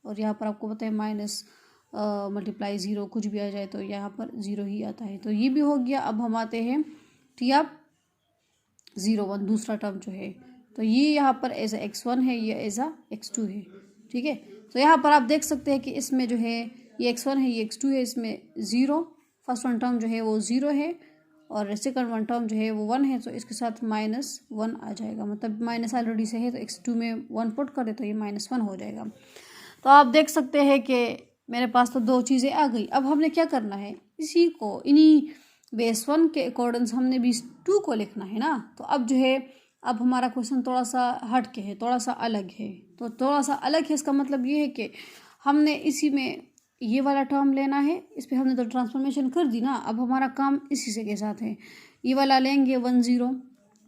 और यहाँ पर आपको पता है माइनस मल्टीप्लाई 0 कुछ भी आ जाए तो यहाँ पर 0 ही आता है। तो ये भी हो गया। अब हम आते हैं टी ऑफ 01, दूसरा टर्म जो है, तो ये यहाँ पर ऐसा x1 है, ये ऐसा x2 है, ठीक है। तो यहाँ पर आप देख सकते हैं कि इसमें जो है ये x1 है, ये x2 है, इसमें 0, फर्स्ट वन टर्म जो है वो 0 है और सेकंड वन टर्म जो है वो 1 है, तो इसके साथ -1 आ जाएगा। मतलब माइनस ऑलरेडी से है तो x2 में 1 पुट कर दे तो ये -1 हो जाएगा। तो आप देख सकते हैं कि मेरे पास तो दो चीज़ें आ गई। अब हमने क्या करना है, इसी को इन्हीं बेस 1 के अकॉर्डिंग हमने बेस 2 को लिखना है ना। तो अब जो है, अब हमारा क्वेश्चन थोड़ा सा हट के है, थोड़ा सा अलग है। तो थोड़ा सा अलग है, इसका मतलब ये है कि हमने इसी में ये वाला टर्म लेना है, इस पर हमने तो ट्रांसफॉर्मेशन कर दी ना। अब हमारा काम इसी से के साथ है, ये वाला लेंगे 10,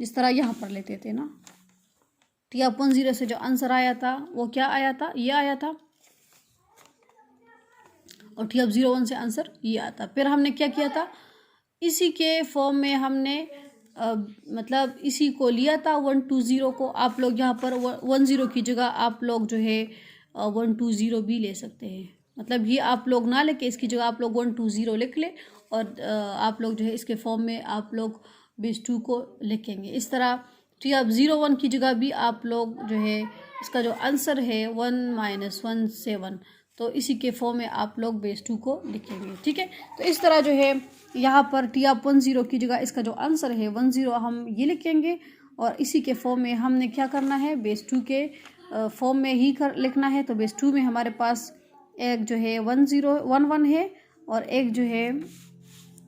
जिस तरह यहाँ पर लेते थे ना। टी ऑफ 10 से जो आंसर आया था वो क्या आया था, ये आया था, और टी ऑफ 01 से आंसर ये आता। फिर हमने क्या किया था, इसी के फॉर्म में हमने मतलब इसी को लिया था 120 को। आप लोग यहाँ पर 10 की जगह आप लोग जो है 120 भी ले सकते हैं। मतलब ये आप लोग ना लेके इसकी जगह आप लोग 120 लिख ले और आप लोग जो है इसके फॉर्म में आप लोग बेस 2 को लिखेंगे। इस तरह टी ऑफ 01 की जगह भी आप लोग जो है इसका जो आंसर है 1 - 1 7, तो इसी के फॉर्म में आप लोग बेस 2 को लिखेंगे, ठीक है। तो इस तरह जो है यहाँ पर टी ऑफ 10 की जगह इसका जो आंसर है 10 हम ये लिखेंगे और इसी के फॉर्म में हमने क्या करना है, बेस 2 के फॉर्म में ही लिखना है। तो बेस 2 में हमारे पास एक जो है 1 है और एक जो है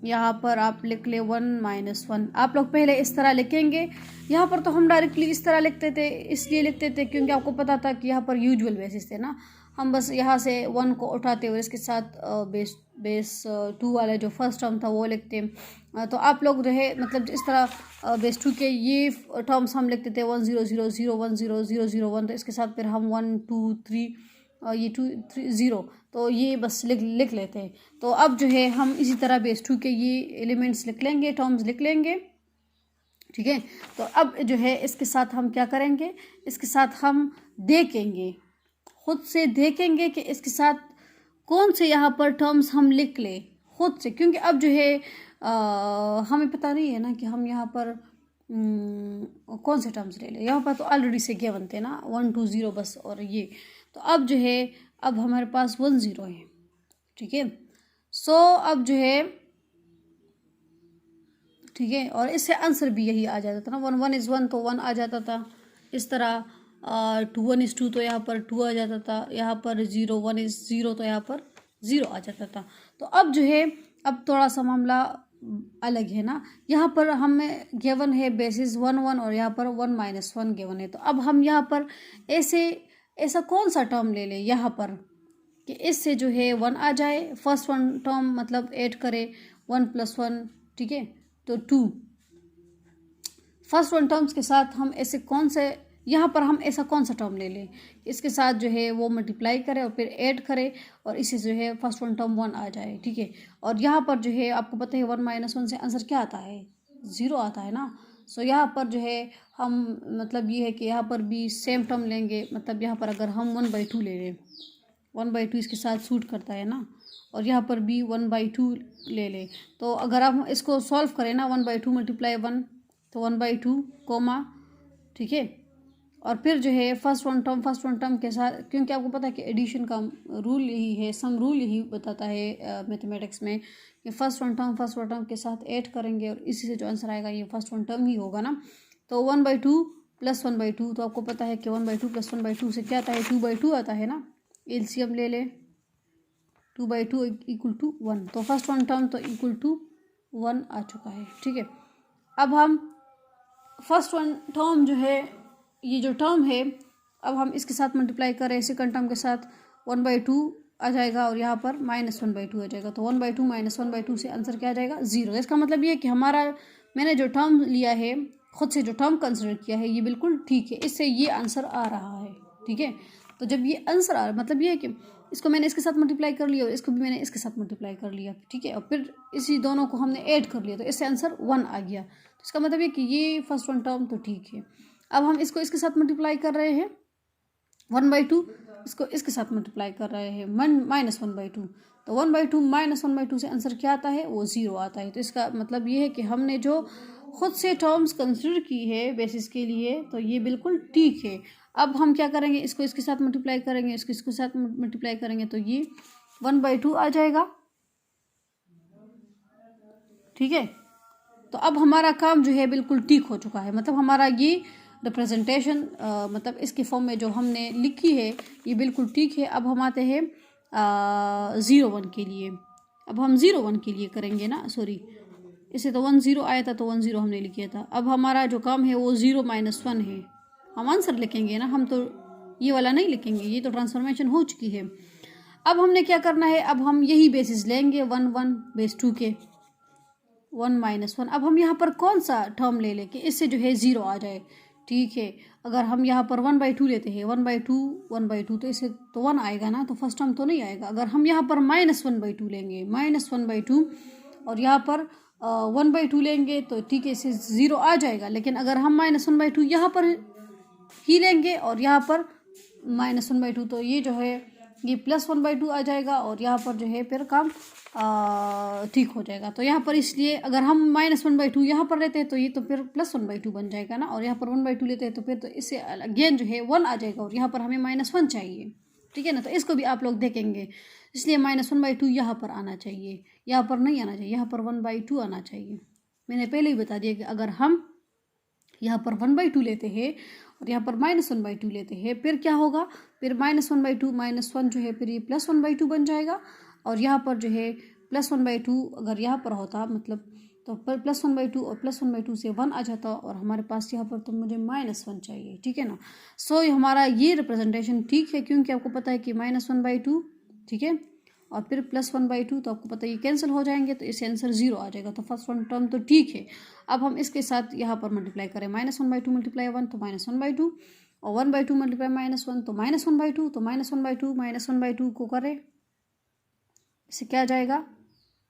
यहाँ पर आप लिख ले 1 - 1। आप लोग पहले इस तरह लिखेंगे। यहाँ पर तो हम डायरेक्टली इस तरह लिखते थे, इसलिए लिखते थे क्योंकि आपको पता था कि यहाँ पर यूजुअल बेसिस थे ना। हम बस यहाँ से 1 को उठाते और इसके साथ बेस 2 वाला जो फर्स्ट टर्म था वो लिखते। तो आप लोग जो है मतलब इस तरह बेस 2 के ये टर्म्स हम लिखते थे 1 0 0 0 1 0 0 0 1, तो इसके साथ फिर हम 1 2 3 ये 2 3 0, तो ये बस लिख लेते हैं। तो अब जो है हम इसी तरह बेस 2 के ये एलिमेंट्स लिख लेंगे, टर्म्स लिख लेंगे, ठीक है। तो अब जो है इसके साथ हम क्या करेंगे, इसके साथ हम देखेंगे, खुद से देखेंगे कि इसके साथ कौन से यहाँ पर टर्म्स हम लिख ले खुद से। क्योंकि अब जो है हमें पता नहीं है ना कि हम यहाँ पर कौन से टर्म्स ले लें। यहाँ पर तो ऑलरेडी से गिवन थे ना 1 2 0 बस, और ये तो अब जो है अब हमारे पास 1 0 है, ठीक है। सो अब जो है ठीक है, और इससे आंसर भी यही आ जाता था ना, 1 1 is 1 तो 1 आ जाता था। इस तरह 2 1 is 2 तो यहाँ पर 2 आ जाता था। यहाँ पर 0 1 is 0 तो यहाँ पर 0 आ जाता था। तो अब जो है अब थोड़ा सा मामला अलग है ना। यहाँ पर हमें गिवन है बेसिस 1 1 और यहाँ पर 1 - 1 गिवन है। तो अब हम यहाँ पर ऐसा कौन सा टर्म ले लें यहाँ पर कि इससे जो है 1 आ जाए। फर्स्ट वन टर्म मतलब ऐड करें 1 + 1, ठीक है, तो 2। फर्स्ट वन टर्म्स के साथ हम ऐसे कौन से यहाँ पर हम ऐसा कौन सा टर्म ले लें इसके साथ जो है वो मल्टीप्लाई करें और फिर ऐड करें और इससे जो है फर्स्ट वन टर्म 1 आ जाए, ठीक है। और यहाँ पर जो है आपको पता है 1 - 1 से आंसर क्या आता है, 0 आता है ना। सो यहाँ पर जो है हम मतलब ये है कि यहाँ पर भी सेम टर्म लेंगे। मतलब यहाँ पर अगर हम 1/2 ले लें, 1/2 इसके साथ सूट करता है ना, और यहाँ पर भी 1/2 ले लें। तो अगर आप इसको सॉल्व करें ना 1/2 × 1 तो 1/2 कोमा, ठीक है। और फिर जो है फर्स्ट वन टर्म के साथ, क्योंकि आपको पता है कि एडिशन का रूल यही है, सम रूल यही बताता है मैथमेटिक्स में कि फर्स्ट वन टर्म के साथ ऐड करेंगे और इसी से जो आंसर आएगा ये फर्स्ट वन टर्म ही होगा ना। तो 1/2 + 1/2, तो आपको पता है कि 1/2 + 1/2 से क्या आता है 2/2 आता है ना। एलसीएम ले ले 2/2 इक्वल टू 1, तो फर्स्ट वन टर्म तो इक्वल टू 1 आ चुका है। ठीक है, अब हम फर्स्ट वन टर्म जो है, ये जो टर्म है, अब हम इसके साथ मल्टीप्लाई करें सेकंड टर्म के साथ, 1/2 आ जाएगा और यहाँ पर -1/2 आ जाएगा, तो 1/2 -1/2 से आंसर क्या आ जाएगा 0। इसका मतलब ये है कि हमारा मैंने जो टर्म लिया है, खुद से जो टर्म कंसिडर किया है, ये बिल्कुल ठीक है, इससे ये आंसर आ रहा है। ठीक है, तो जब ये आंसर आ रहा है मतलब ये है कि इसको मैंने इसके साथ मल्टीप्लाई कर लिया और इसको भी मैंने इसके साथ मल्टीप्लाई कर लिया। ठीक है, और फिर इसी दोनों को हमने ऐड कर लिया, तो इससे आंसर 1 आ गया। तो इसका मतलब ये कि ये फर्स्ट वन टर्म तो ठीक है। अब हम इसको इसके साथ मल्टीप्लाई कर रहे हैं 1/2, इसको इसके साथ मल्टीप्लाई कर रहे हैं -1/2, तो 1/2 -1/2 से आंसर क्या आता है, वो 0 आता है। तो इसका मतलब ये है कि हमने जो खुद से टर्म्स कंसिडर की है बेसिस के लिए, तो ये बिल्कुल ठीक है। अब हम क्या करेंगे, इसको इसके साथ मल्टीप्लाई करेंगे, इसको इसके साथ मल्टीप्लाई करेंगे, तो ये 1/2 आ जाएगा। ठीक है, तो अब हमारा काम जो है बिल्कुल ठीक हो चुका है, मतलब हमारा ये रिप्रेजेंटेशन मतलब इसके फॉर्म में जो हमने लिखी है ये बिल्कुल ठीक है। अब हम आते हैं 0 1 के लिए। अब हम 0 1 के लिए करेंगे ना, सॉरी, इसे तो 1 0 आया था, तो 1 0 हमने लिखा था। अब हमारा जो काम है वो 0 -1 है, हम आंसर लिखेंगे ना, हम तो ये वाला नहीं लिखेंगे, ये तो ट्रांसफॉर्मेशन हो चुकी है। अब हमने क्या करना है, अब हम यही बेसिस लेंगे 1 1 बेस 2 के, 1 -1। अब हम यहाँ पर कौन सा टर्म ले लें कि इससे जो है 0 आ जाए। ठीक है, अगर हम यहाँ पर 1/2 लेते हैं, 1/2 तो इससे तो 1 आएगा ना, तो फर्स्ट टर्म तो नहीं आएगा। अगर हम यहाँ पर -1/2 लेंगे, -1/2, और यहाँ पर 1/2 लेंगे, तो ठीक है, इससे 0 आ जाएगा। लेकिन अगर हम -1/2 यहाँ पर ही लेंगे और यहाँ पर -1/2, तो ये जो है ये +1/2 आ जाएगा, और यहाँ पर जो है फिर काम ठीक हो जाएगा। तो यहाँ पर इसलिए अगर हम -1/2 यहाँ पर लेते हैं, तो ये तो फिर +1/2 बन जाएगा ना, और यहाँ पर 1/2 लेते हैं, तो फिर तो इससे अगेन जो है 1 आ जाएगा, और यहाँ पर हमें -1 चाहिए। ठीक है ना, तो इसको भी आप लोग देखेंगे, इसलिए -1/2 यहाँ पर आना चाहिए, यहाँ पर नहीं आना चाहिए, यहाँ पर 1/2 आना चाहिए। मैंने पहले ही बता दिया कि अगर हम यहाँ पर 1/2 लेते हैं और यहाँ पर -1/2 लेते हैं, फिर क्या होगा, फिर -1/2 -1 जो है फिर ये +1/2 बन जाएगा, और यहाँ पर जो है +1/2 अगर यहाँ पर होता मतलब, तो पर +1/2 और +1/2 से 1 आ जाता, और हमारे पास यहाँ पर तो मुझे -1 चाहिए। ठीक है ना, सो हमारा ये रिप्रेजेंटेशन ठीक है, क्योंकि आपको पता है कि -1/2, ठीक है, और फिर +1/2, तो आपको पता है ये कैंसिल हो जाएंगे, तो इससे आंसर 0 आ जाएगा। तो फर्स्ट वन टर्म तो ठीक है। अब हम इसके साथ यहाँ पर मल्टीप्लाई करें, -1/2 मल्टीप्लाई 1 तो -1/2, और 1/2 मल्टीप्लाई -1 तो -1/2, तो -1/2 को करें, इससे क्या आ जाएगा,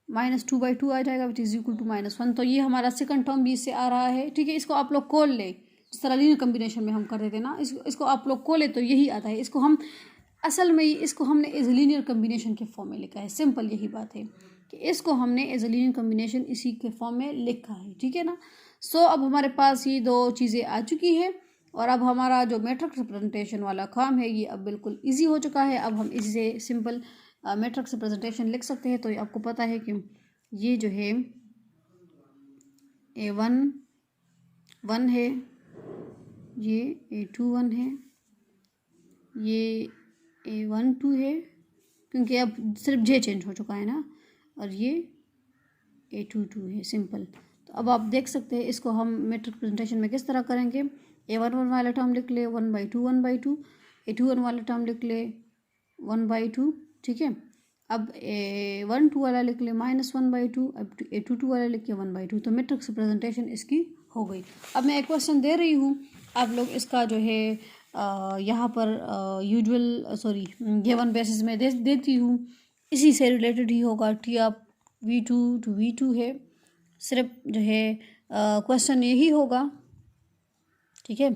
-2/2 आ जाएगा, विच इज इक्वल टू -1। तो ये हमारा सेकंड टर्म भी इससे आ रहा है। ठीक है, इसको आप लोग खोल ले, जिस तरह लीनियर कम्बिनेशन में हम कर देते ना, इसको आप लोग खोले तो यही आता है। इसको हम असल में इसको हमने एज लीनियर कम्बिनेशन के फॉर्म में लिखा है, सिंपल यही बात है कि इसको हमने एज ए लीनियर कम्बिनेशन इसी के फॉर्म में लिखा है। ठीक है ना, सो अब हमारे पास ये दो चीज़ें आ चुकी है, और अब हमारा जो मैट्रिक्स रिप्रेजेंटेशन वाला काम है ये अब बिल्कुल ईजी हो चुका है। अब हम इसी से सिंपल मैट्रिक्स रिप्रेजेंटेशन लिख सकते हैं। तो आपको पता है कि ये जो है A1 1 है, ये A2 1 है, ये A1 2 है, क्योंकि अब सिर्फ जे चेंज हो चुका है ना, और ये A2 2 है, सिंपल। तो अब आप देख सकते हैं इसको हम मैट्रिक्स प्रेजेंटेशन में किस तरह करेंगे। A1 1 वाला टर्म लिख ले 1/2 1/2, A2 1 वाला टर्म लिख ले 1/2। ठीक है, अब A1 2 वाला लिख ले -1/2, अब A2 2 वाला लिख के 1/2। तो मैट्रिक्स प्रेजेंटेशन इसकी हो गई। अब मैं एक क्वेश्चन दे रही हूँ, आप लोग इसका जो है यहाँ पर यूजुअल सॉरी गिवन बेसिस में देती हूँ, इसी से रिलेटेड ही होगा। टी आप V2 to V2 है, सिर्फ जो है क्वेश्चन यही होगा। ठीक है,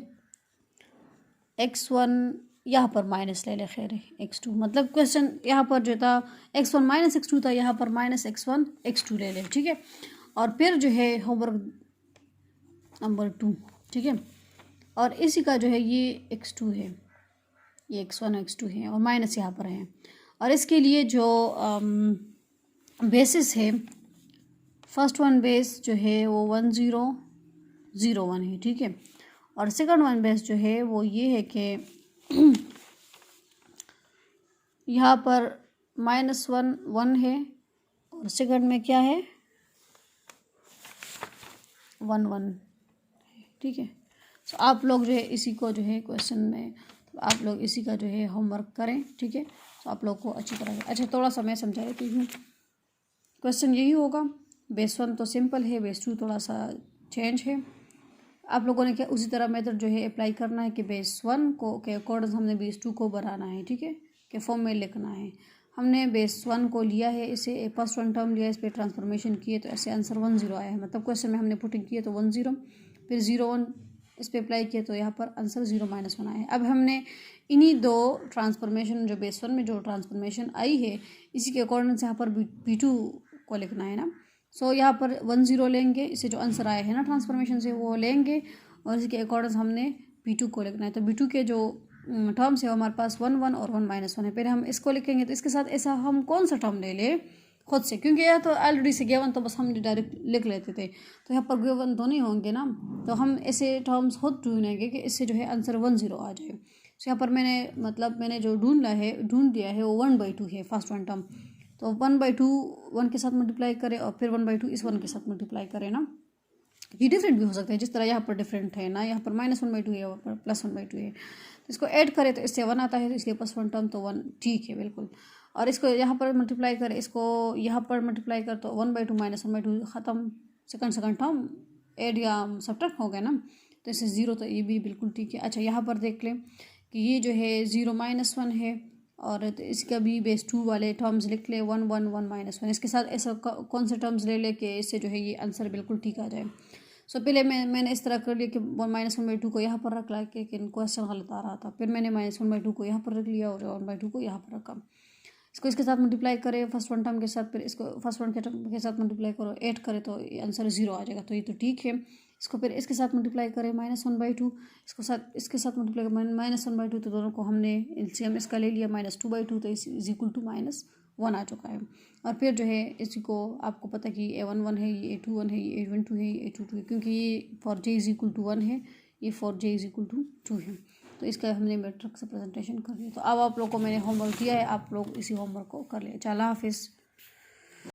x1 यहाँ पर माइनस ले ले, खैर है x2, मतलब क्वेश्चन यहाँ पर जो था x1 - x2 था, यहाँ पर -x1 x2 ले ले। ठीक है, और फिर जो है होमवर्क नंबर 2। ठीक है, और इसी का जो है ये x2 है, ये x1 x2 है, और माइनस यहाँ पर है। और इसके लिए जो बेसिस है, फर्स्ट वन बेस जो है वो 1 0 0 1 है। ठीक है, और सेकंड वन बेस जो है वो ये है कि यहाँ पर -1 1 है और सेकंड में क्या है 1 1, ठीक है। तो आप लोग जो है इसी को जो है क्वेश्चन में आप लोग इसी का जो है होमवर्क करें, ठीक है। तो आप लोग को अच्छी तरह से अच्छा थोड़ा सा मैं समझा देती हूँ। क्वेश्चन यही होगा, बेस 1 तो सिंपल है, बेस 2 थोड़ा सा चेंज है। आप लोगों ने क्या उसी तरह मेथड जो है अप्लाई करना है कि बेस 1 को के अकॉर्डिंग हमने बेस 2 को बनाना है, ठीक है, के फॉर्म में लिखना है। हमने बेस 1 को लिया है, इसे फर्स्ट 1 टर्म लिया, इस पर ट्रांसफॉर्मेशन किए तो ऐसे आंसर 1 0 आया है। मतलब क्वेश्चन में हमने पुटिंग किए तो 1 0, फिर 0 1 इस पर अप्लाई किया तो यहाँ पर आंसर 0 -1 आया है। अब हमने इन्हीं दो ट्रांसफॉर्मेशन जो बेस 1 में जो ट्रांसफॉर्मेशन आई है इसी के अकॉर्डिंग से यहाँ पर B2 को लिखना है ना। सो यहाँ पर 1 0 लेंगे, इससे जो आंसर आए हैं ना ट्रांसफॉर्मेशन से वो लेंगे और इसके अकॉर्डिंग हमने B2 को लिखना है। तो B2 के जो टर्म्स है हमारे पास 1 1 और 1 -1 है। फिर हम इसको लिखेंगे तो इसके साथ ऐसा हम कौन सा टर्म ले ले खुद से, क्योंकि यह तो ऑलरेडी से गिवन तो बस हम डायरेक्ट लिख लेते थे, तो यहाँ पर गिवन तो नहीं होंगे ना। तो हम ऐसे टर्म्स खुद ढूंढेंगे कि इससे जो है आंसर 1 0 आ जाए। तो यहाँ पर मैंने जो ढूंढ दिया है वो 1/2 है फर्स्ट 1 टर्म। तो 1/2 1 के साथ मल्टीप्लाई करें और फिर 1/2 इस 1 के साथ मल्टीप्लाई करें ना। ये डिफरेंट भी हो सकता है, जिस तरह यहाँ पर डिफरेंट है ना, यहाँ पर -1/2 है, यहाँ पर +1/2 है। तो इसको ऐड करें तो इससे 1 आता है, तो इसके पास 1 टर्म तो 1 ठीक है बिल्कुल। और इसको यहाँ पर मल्टीप्लाई करें, इसको यहाँ पर मल्टीप्लाई कर तो 1/2 -1/2 ख़त्म, सेकंड टर्म ऐड या सब्ट्रैक्ट हो गया ना, तो इससे 0, तो ये भी बिल्कुल ठीक है। अच्छा यहाँ पर देख लें कि ये जो है 0 -1 है और तो इसका भी बेस 2 वाले टर्म्स लिख ले 1 1 1 -1। इसके साथ ऐसा कौन से टर्म्स ले ले कि इससे जो है ये आंसर बिल्कुल ठीक आ जाए। सो पहले मैंने इस तरह कर लिया कि -1/2 को यहाँ पर रख ला के क्वेश्चन गलत आ रहा था, फिर मैंने -1/2 को यहाँ पर रख लिया और 1/2 को यहाँ पर रखा। इसको इसके साथ मल्टीप्लाई करें फर्स्ट 1 टर्म के साथ, फिर इसको फर्स्ट 1 के टर्म के साथ मल्टीप्लाई करो, ऐड करें तो आंसर 0 आ जाएगा, तो ये तो ठीक है। इसको फिर इसके साथ मल्टीप्लाई करें -1/2, इसके साथ मल्टीप्लाई करें -1/2, तो दोनों को हमने एलसीएम इसका ले लिया -2/2, तो इज इक्वल टू -1 आ चुका है। और फिर जो है इसी को आपको पता है कि A1 1 है, ये A2 1 है, ये A1 2 है, ये A2 2 है, क्योंकि ये for j is equal to 1 है, ये for j is equal to 2 है। तो इसका हमने मैट्रिक्स से प्रेजेंटेशन कर दिया। तो अब आप लोग को मैंने होमवर्क दिया है, आप लोग इसी होमवर्क को कर ले। अल्लाह हाफिज़।